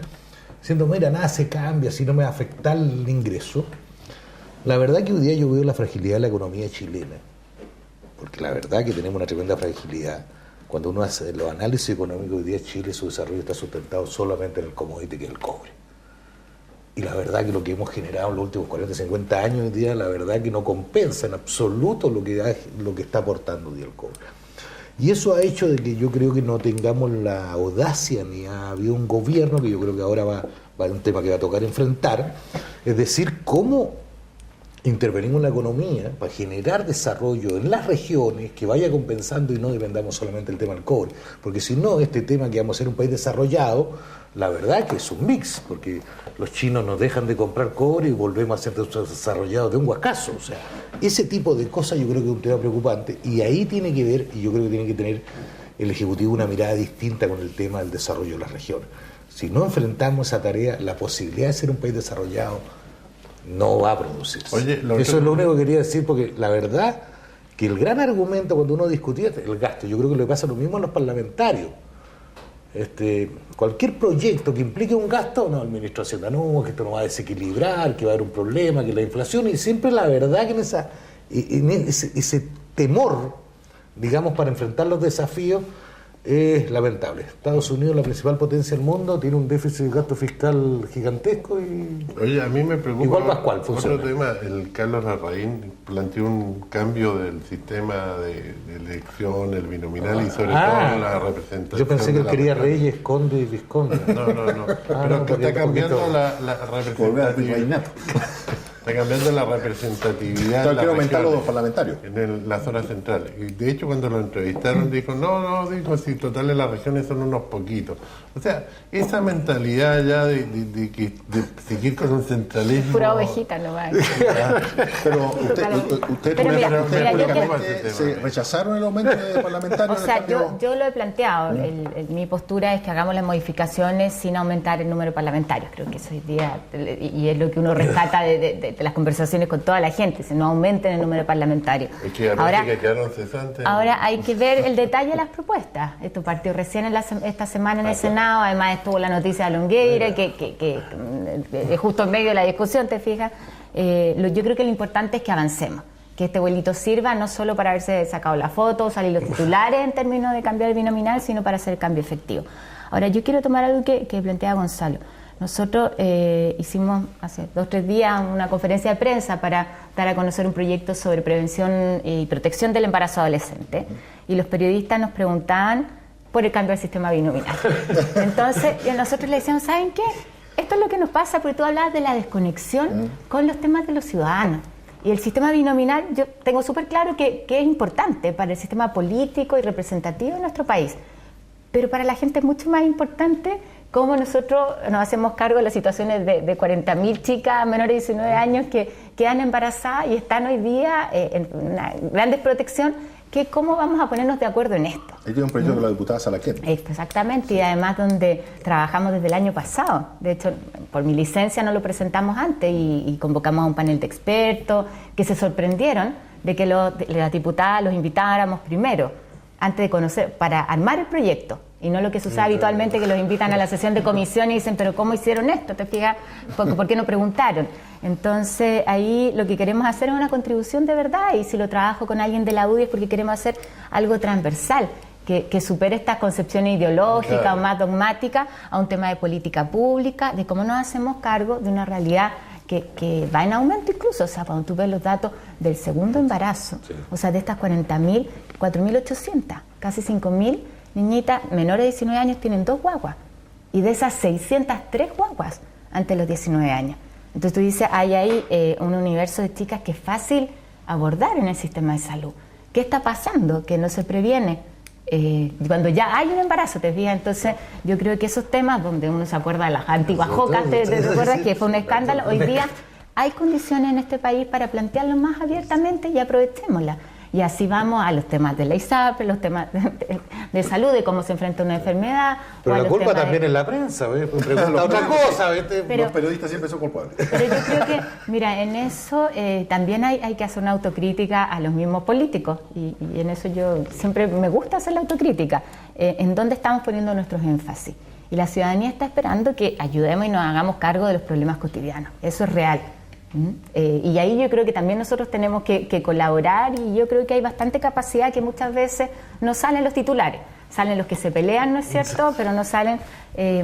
diciendo, mira, nada se cambia, si no me va a afectar el ingreso. La verdad que hoy día yo veo la fragilidad de la economía chilena, porque la verdad que tenemos una tremenda fragilidad. Cuando uno hace los análisis económicos, hoy día Chile, su desarrollo está sustentado solamente en el commodity que es el cobre. Y la verdad que lo que hemos generado en los últimos 40, 50 años hoy día, la verdad que no compensa en absoluto lo que está aportando hoy día el cobre. Y eso ha hecho de que yo creo que no tengamos la audacia, ni ha habido un gobierno, que yo creo que ahora va a un tema que va a tocar enfrentar, es decir, cómo intervenimos en la economía para generar desarrollo en las regiones que vaya compensando y no dependamos solamente del tema del cobre. Porque si no, este tema que vamos a ser un país desarrollado, la verdad que es un mix, porque los chinos nos dejan de comprar cobre y volvemos a ser desarrollados de un guascazo. O sea, ese tipo de cosas yo creo que es un tema preocupante, y ahí tiene que ver, y yo creo que tiene que tener el Ejecutivo una mirada distinta con el tema del desarrollo de las regiones. Si no enfrentamos esa tarea, la posibilidad de ser un país desarrollado no va a producirse. Oye, eso es lo único que quería decir, porque la verdad que el gran argumento cuando uno discutía el gasto, yo creo que le pasa lo mismo a los parlamentarios. Cualquier proyecto que implique un gasto, no, el ministro de Hacienda no, que esto no va a desequilibrar, que va a haber un problema, que la inflación, y siempre la verdad que en ese temor, digamos, para enfrentar los desafíos, es lamentable. Estados Unidos, la principal potencia del mundo, tiene un déficit de gasto fiscal gigantesco y... Oye, a mí me preocupa Igual Pascual funciona. otro tema. El Carlos Larraín planteó un cambio del sistema de elección, el binominal y sobre todo la representación. Yo pensé que él quería región. reyes, conde y visconde. No. Pero que está cambiando la representatividad. Está cambiando la representatividad. Entonces quiero aumentar los parlamentarios. En la zona central. Y de hecho, cuando lo entrevistaron, dijo, dijo, si total en las regiones son unos poquitos. O sea, esa mentalidad ya de seguir con un centralismo... Pura ovejita no va. Pero usted públicamente se rechazaron el aumento de parlamentarios. O sea, yo lo he planteado. Mi postura es que hagamos las modificaciones sin aumentar el número de parlamentarios. Creo que eso hoy día, y es lo que uno rescata de las conversaciones con toda la gente, si no aumenten el número de parlamentarios. Es que ahora que quedaron cesantes. Ahora hay que ver el detalle de las propuestas. Esto partió recién esta semana en el Senado. Además estuvo la noticia de Longueira, que justo en medio de la discusión, ¿te fijas? Yo creo que lo importante es que avancemos, que este vuelito sirva no solo para haberse sacado la foto, salir los titulares en términos de cambiar el binominal, sino para hacer el cambio efectivo. Ahora, yo quiero tomar algo que plantea Gonzalo. Nosotros hicimos hace 2 o 3 días una conferencia de prensa para dar a conocer un proyecto sobre prevención y protección del embarazo adolescente. Y los periodistas nos preguntaban por el cambio del sistema binominal. Entonces, nosotros le decíamos, ¿saben qué? Esto es lo que nos pasa, porque tú hablabas de la desconexión con los temas de los ciudadanos. Y el sistema binominal, yo tengo súper claro que es importante para el sistema político y representativo de nuestro país. Pero para la gente es mucho más importante cómo nosotros nos hacemos cargo de las situaciones de 40.000 chicas menores de 19 años que quedan embarazadas y están hoy día en una gran desprotección, que cómo vamos a ponernos de acuerdo en esto. Ahí tiene un proyecto de la diputada Salaquet. Exactamente, y además donde trabajamos desde el año pasado. De hecho, por mi licencia no lo presentamos antes y convocamos a un panel de expertos que se sorprendieron de que las diputadas los invitáramos primero, antes de conocer, para armar el proyecto. Y no lo que sucede habitualmente, que los invitan a la sesión de comisión y dicen, pero ¿cómo hicieron esto? ¿Te fijas? ¿Por qué no preguntaron? Entonces, ahí lo que queremos hacer es una contribución de verdad, y si lo trabajo con alguien de la UDI es porque queremos hacer algo transversal, que supere estas concepciones ideológicas o más dogmáticas a un tema de política pública, de cómo nos hacemos cargo de una realidad que va en aumento incluso. O sea, cuando tú ves los datos del segundo embarazo, o sea, de estas 40.000, 4.800, casi 5.000 niñitas menores de 19 años tienen 2 guaguas, y de esas 603 guaguas antes de los 19 años. Entonces tú dices, hay ahí un universo de chicas que es fácil abordar en el sistema de salud. ¿Qué está pasando? Que no se previene cuando ya hay un embarazo, ¿te fijas? Entonces yo creo que esos temas donde uno se acuerda de las antiguas jocas, ¿te acuerdas que fue un escándalo? Hoy día hay condiciones en este país para plantearlo más abiertamente y aprovechémoslas. Y así vamos a los temas de la ISAP, los temas de salud, de cómo se enfrenta una enfermedad. Pero la culpa también es la prensa, ¿ves? Pregunta otra cosa, ¿viste? Los periodistas siempre son culpables. Pero yo creo que, mira, en eso también hay que hacer una autocrítica a los mismos políticos. Y en eso yo siempre me gusta hacer la autocrítica. En dónde estamos poniendo nuestros énfasis. Y la ciudadanía está esperando que ayudemos y nos hagamos cargo de los problemas cotidianos. Eso es real. Y ahí yo creo que también nosotros tenemos que colaborar, y yo creo que hay bastante capacidad que muchas veces no salen los titulares, salen los que se pelean, ¿no es cierto? Pero no salen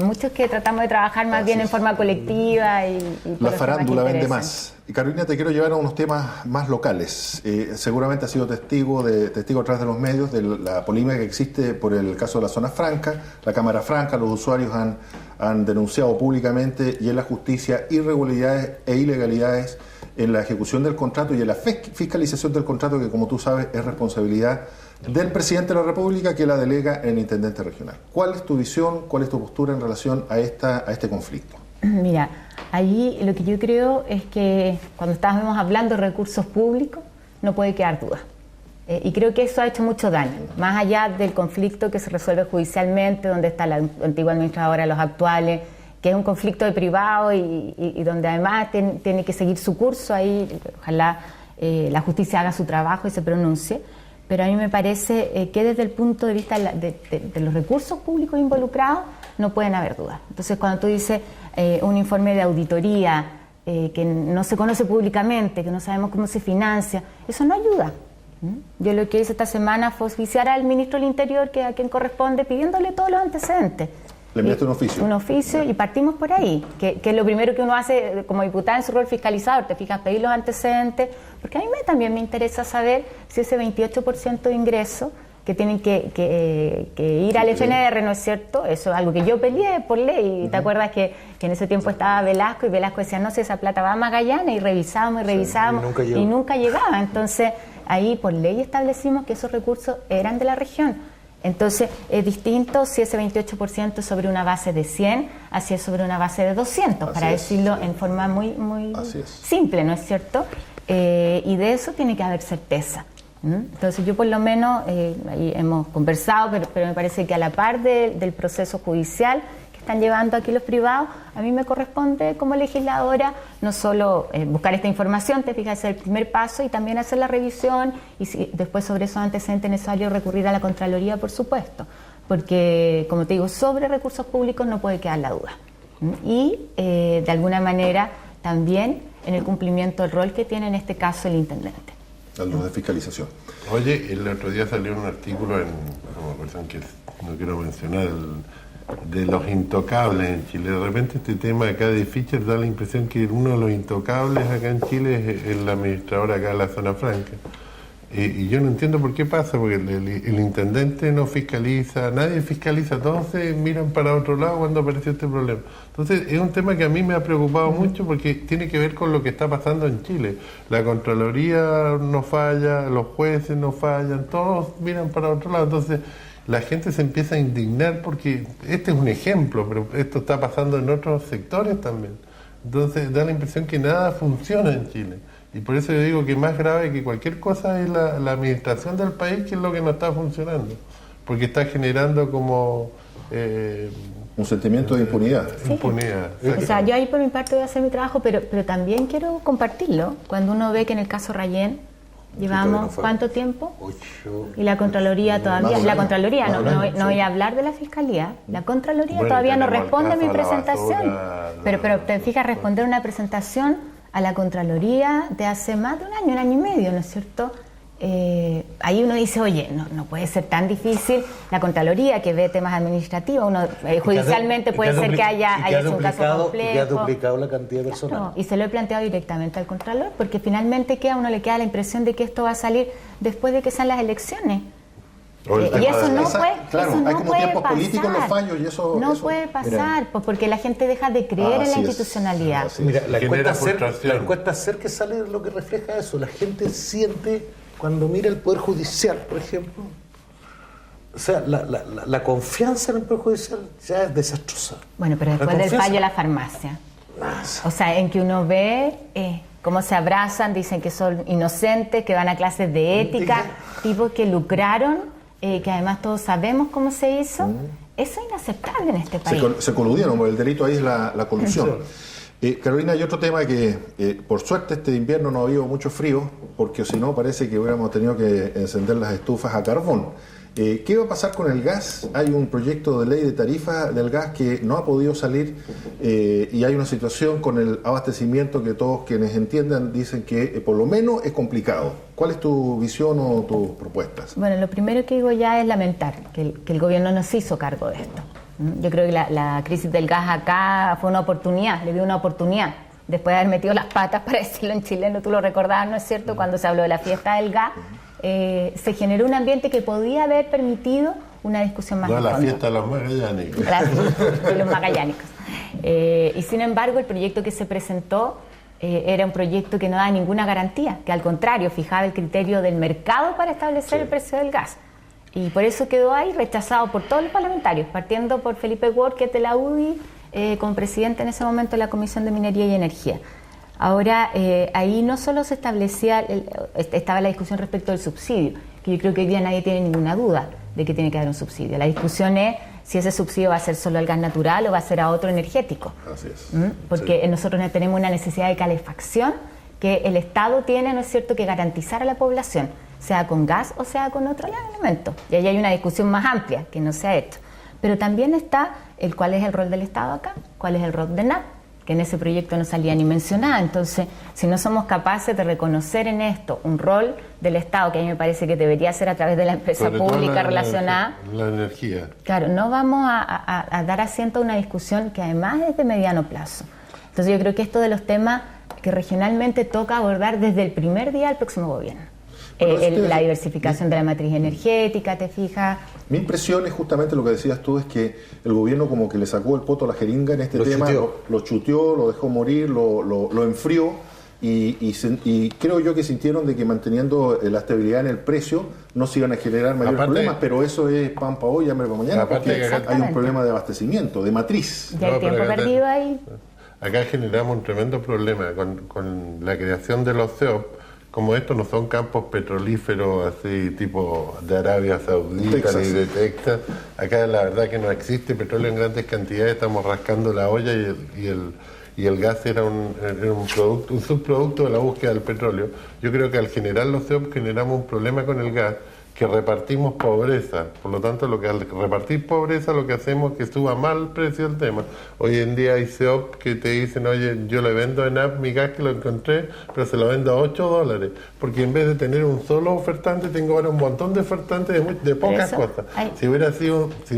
muchos que tratamos de trabajar más bien en forma colectiva y la farándula vende más. Y Carolina, te quiero llevar a unos temas más locales. Seguramente has sido testigo a través de los medios de la polémica que existe por el caso de la zona franca, la Cámara Franca. Los usuarios han denunciado públicamente y en la justicia irregularidades e ilegalidades en la ejecución del contrato y en la fiscalización del contrato, que, como tú sabes, es responsabilidad del presidente de la República, que la delega en el intendente regional. ¿Cuál es tu visión, cuál es tu postura en relación a este conflicto? Mira, allí lo que yo creo es que cuando estábamos hablando de recursos públicos no puede quedar duda. Y creo que eso ha hecho mucho daño, más allá del conflicto que se resuelve judicialmente, donde está la antigua administradora, los actuales, que es un conflicto de privado y donde además tiene que seguir su curso ahí. Ojalá la justicia haga su trabajo y se pronuncie. Pero a mí me parece que desde el punto de vista de los recursos públicos involucrados no pueden haber dudas. Entonces, cuando tú dices un informe de auditoría que no se conoce públicamente, que no sabemos cómo se financia, eso no ayuda. Yo lo que hice esta semana fue oficiar al ministro del Interior, que a quien corresponde, pidiéndole todos los antecedentes. ¿Le enviaste un oficio? Un oficio, y partimos por ahí, que es lo primero que uno hace como diputada en su rol fiscalizador, te fijas, pedir los antecedentes, porque a mí también me interesa saber si ese 28% de ingresos que tienen que ir al FNR, ¿no es cierto? Eso es algo que yo peleé por ley. ¿Te acuerdas que en ese tiempo estaba Velasco, y Velasco decía, no, si esa plata va a Magallanes, y revisábamos y nunca llegaba? Entonces, ahí por ley establecimos que esos recursos eran de la región. Entonces, es distinto si ese 28% es sobre una base de 100, así es sobre una base de 200, para decirlo en forma muy simple, ¿no es cierto? Y de eso tiene que haber certeza. Entonces yo por lo menos, ahí hemos conversado, pero me parece que a la par del proceso judicial que están llevando aquí los privados, a mí me corresponde como legisladora no solo buscar esta información, te fijas, hacer el primer paso, y también hacer la revisión, y si después sobre esos antecedentes necesarios recurrir a la Contraloría, por supuesto, porque como te digo, sobre recursos públicos no puede quedar la duda. Y de alguna manera también en el cumplimiento del rol que tiene en este caso el intendente. Algo de fiscalización. Oye, el otro día salió un artículo en una persona que no quiero mencionar, de los intocables en Chile. De repente este tema acá de Fischer da la impresión que uno de los intocables acá en Chile es el administrador acá de la zona franca. Y yo no entiendo por qué pasa, porque el intendente no fiscaliza, nadie fiscaliza, todos se miran para otro lado cuando apareció este problema. Entonces es un tema que a mí me ha preocupado mucho, porque tiene que ver con lo que está pasando en Chile. La Contraloría no falla, los jueces no fallan, todos miran para otro lado. Entonces la gente se empieza a indignar, porque este es un ejemplo, pero esto está pasando en otros sectores también. Entonces da la impresión que nada funciona en Chile. Y por eso yo digo que más grave que cualquier cosa es la administración del país, que es lo que no está funcionando, porque está generando como un sentimiento de impunidad. Sí. O sea, yo ahí por mi parte voy a hacer mi trabajo, pero también quiero compartirlo. Cuando uno ve que en el caso Rayén llevamos ¿cuánto tiempo? 8. Y la Contraloría todavía, no voy a hablar de la Fiscalía, la Contraloría todavía no responde a mi presentación. Pero te fijas, responder una presentación a la Contraloría de hace más de un año y medio, ¿no es cierto? Ahí uno dice, oye, no puede ser tan difícil. La Contraloría, que ve temas administrativos, uno judicialmente puede ser que haya un caso complejo. Y que ha duplicado la cantidad de personas. Claro, y se lo he planteado directamente al Contralor, porque finalmente a uno le queda la impresión de que esto va a salir después de que sean las elecciones. Y eso no puede, claro, hay como tiempos políticos los fallos, y eso no puede pasar, pues porque la gente deja de creer en la institucionalidad. Mira, la encuesta CER que sale lo que refleja eso. La gente siente, cuando mira el Poder Judicial, por ejemplo, o sea, la confianza en el Poder Judicial ya es desastrosa. Bueno, pero después del fallo de la farmacia, o sea, en que uno ve cómo se abrazan, dicen que son inocentes, que van a clases de ética, tipos que lucraron, que además todos sabemos cómo se hizo. Eso es inaceptable en este país. Se coludieron, porque el delito ahí es la colusión. Carolina, hay otro tema que, por suerte, este invierno no ha habido mucho frío, porque si no parece que hubiéramos tenido que encender las estufas a carbón. ¿Qué va a pasar con el gas? Hay un proyecto de ley de tarifa del gas que no ha podido salir, y hay una situación con el abastecimiento que todos quienes entiendan dicen que por lo menos es complicado. ¿Cuál es tu visión o tus propuestas? Bueno, lo primero que digo ya es lamentar que el gobierno no se hizo cargo de esto. Yo creo que la crisis del gas acá fue una oportunidad, le dio una oportunidad. Después de haber metido las patas, para decirlo en chileno, tú lo recordabas, ¿no es cierto?, cuando se habló de la fiesta del gas. Se generó un ambiente que podía haber permitido una discusión más la fiesta de los magallánicos. De los magallánicos. Y sin embargo, el proyecto que se presentó era un proyecto que no daba ninguna garantía, que al contrario fijaba el criterio del mercado para establecer el precio del gas. Y por eso quedó ahí rechazado por todos los parlamentarios, partiendo por Felipe Ward, que es de la UDI, como presidente en ese momento de la Comisión de Minería y Energía. Ahora, ahí no solo se establecía, estaba la discusión respecto del subsidio, que yo creo que hoy día nadie tiene ninguna duda de que tiene que haber un subsidio. La discusión es si ese subsidio va a ser solo al gas natural o va a ser a otro energético. Así es. Porque nosotros tenemos una necesidad de calefacción que el Estado tiene, ¿no es cierto?, que garantizar a la población, sea con gas o sea con otro elemento. Y ahí hay una discusión más amplia que no se ha hecho. Pero también está cuál es el rol del Estado acá, cuál es el rol de NAP. que en ese proyecto no salía ni mencionada. Entonces, si no somos capaces de reconocer en esto un rol del Estado, que a mí me parece que debería ser a través de la empresa Sobre todo pública relacionada, la energía. claro, no vamos a dar asiento a una discusión que además es de mediano plazo. Entonces yo creo que esto de los temas que regionalmente toca abordar desde el primer día del próximo gobierno. La diversificación de la matriz energética, ¿te fijas? Mi impresión es justamente lo que decías tú, es que el gobierno como que le sacó el poto a la jeringa en este tema, lo chuteó, lo dejó morir, lo enfrió y creo yo que sintieron de que manteniendo la estabilidad en el precio no se iban a generar mayores problemas, pero eso es pan para hoy, hambre para mañana, porque hay un problema de abastecimiento, de matriz. Ya hay tiempo perdido ahí. Acá generamos un tremendo problema con la creación de los CEOP. Como estos no son campos petrolíferos así tipo de Arabia Saudita ni de Texas, acá la verdad que no existe petróleo en grandes cantidades, estamos rascando la olla y el gas era un subproducto de la búsqueda del petróleo. Yo creo que al generar los CEOP generamos un problema con el gas, que repartimos pobreza. Por lo tanto, al repartir pobreza lo que hacemos es que suba mal el precio del tema. Hoy en día hay CEOP que te dicen, oye, yo le vendo en app mi gas que lo encontré, pero se lo vendo a $8, porque en vez de tener un solo ofertante, tengo ahora un montón de ofertantes de pocas cosas. Si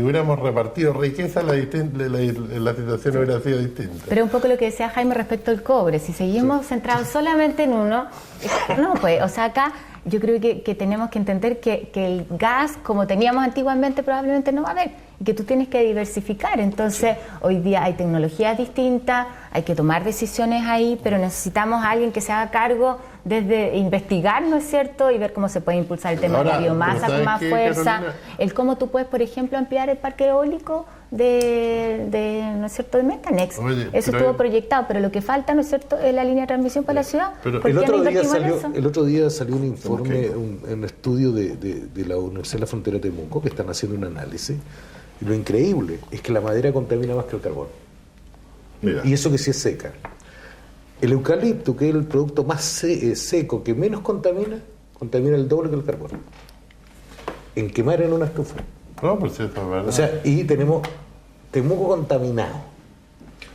hubiéramos repartido riqueza, la situación hubiera sido distinta. Pero un poco lo que decía Jaime respecto al cobre, si seguimos centrados solamente en uno, no, pues, o sea, acá yo creo que tenemos que entender que el gas, como teníamos antiguamente, probablemente no va a haber, y que tú tienes que diversificar. Entonces, hoy día hay tecnologías distintas, hay que tomar decisiones ahí, pero necesitamos a alguien que se haga cargo desde investigar, ¿no es cierto?, y ver cómo se puede impulsar el tema de la biomasa con más fuerza, Carolina, el cómo tú puedes, por ejemplo, ampliar el parque eólico ¿no es cierto?, de Metanex. Oye, eso estuvo proyectado, pero lo que falta, ¿no es cierto?, es la línea de transmisión para la ciudad. El otro día salió un informe, un estudio de la Universidad de la Frontera de Temuco, que están haciendo un análisis, y lo increíble es que la madera contamina más que el carbón. Mira. Y eso que sí es seca. El eucalipto, que es el producto más seco, que menos contamina el doble que el carbón. En quemar en una estufa. No, pues eso es verdad. O sea, y tenemos Temuco contaminado.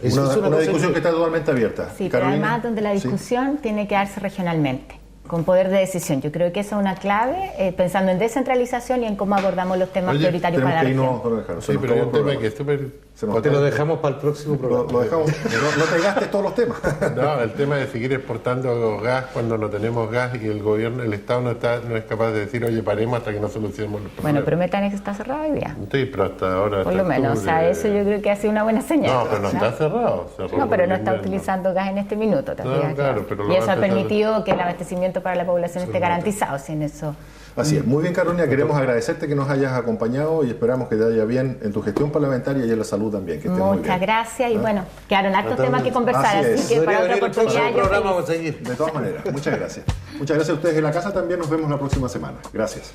Una discusión que está totalmente abierta. Sí, pero además donde la discusión tiene que darse regionalmente, con poder de decisión. Yo creo que esa es una clave, pensando en descentralización y en cómo abordamos los temas prioritarios para la región. Sí, pero hay un tema que es súper... Te lo dejamos para el próximo programa. Lo dejamos, no te gastes todos los temas. No, el tema de seguir exportando gas cuando no tenemos gas y el gobierno, el Estado no es capaz de decir, oye, paremos hasta que no solucionemos los problemas. Bueno, pero Metanex está cerrado hoy día. Sí, pero hasta ahora... Por lo menos, o sea, eso yo creo que ha sido una buena señal. No, pero no está cerrado. No, pero no está utilizando gas en este minuto. No, claro, pero y eso ha permitido que el abastecimiento para la población esté garantizado, sin eso... Así es. Muy bien, Carolina, queremos agradecerte que nos hayas acompañado y esperamos que te vaya bien en tu gestión parlamentaria y en la salud también. Que Muchas gracias y bueno, quedaron hartos temas que conversar, así que para otra oportunidad vamos a seguir. De todas maneras, muchas gracias. Muchas gracias a ustedes en la casa también, nos vemos la próxima semana. Gracias.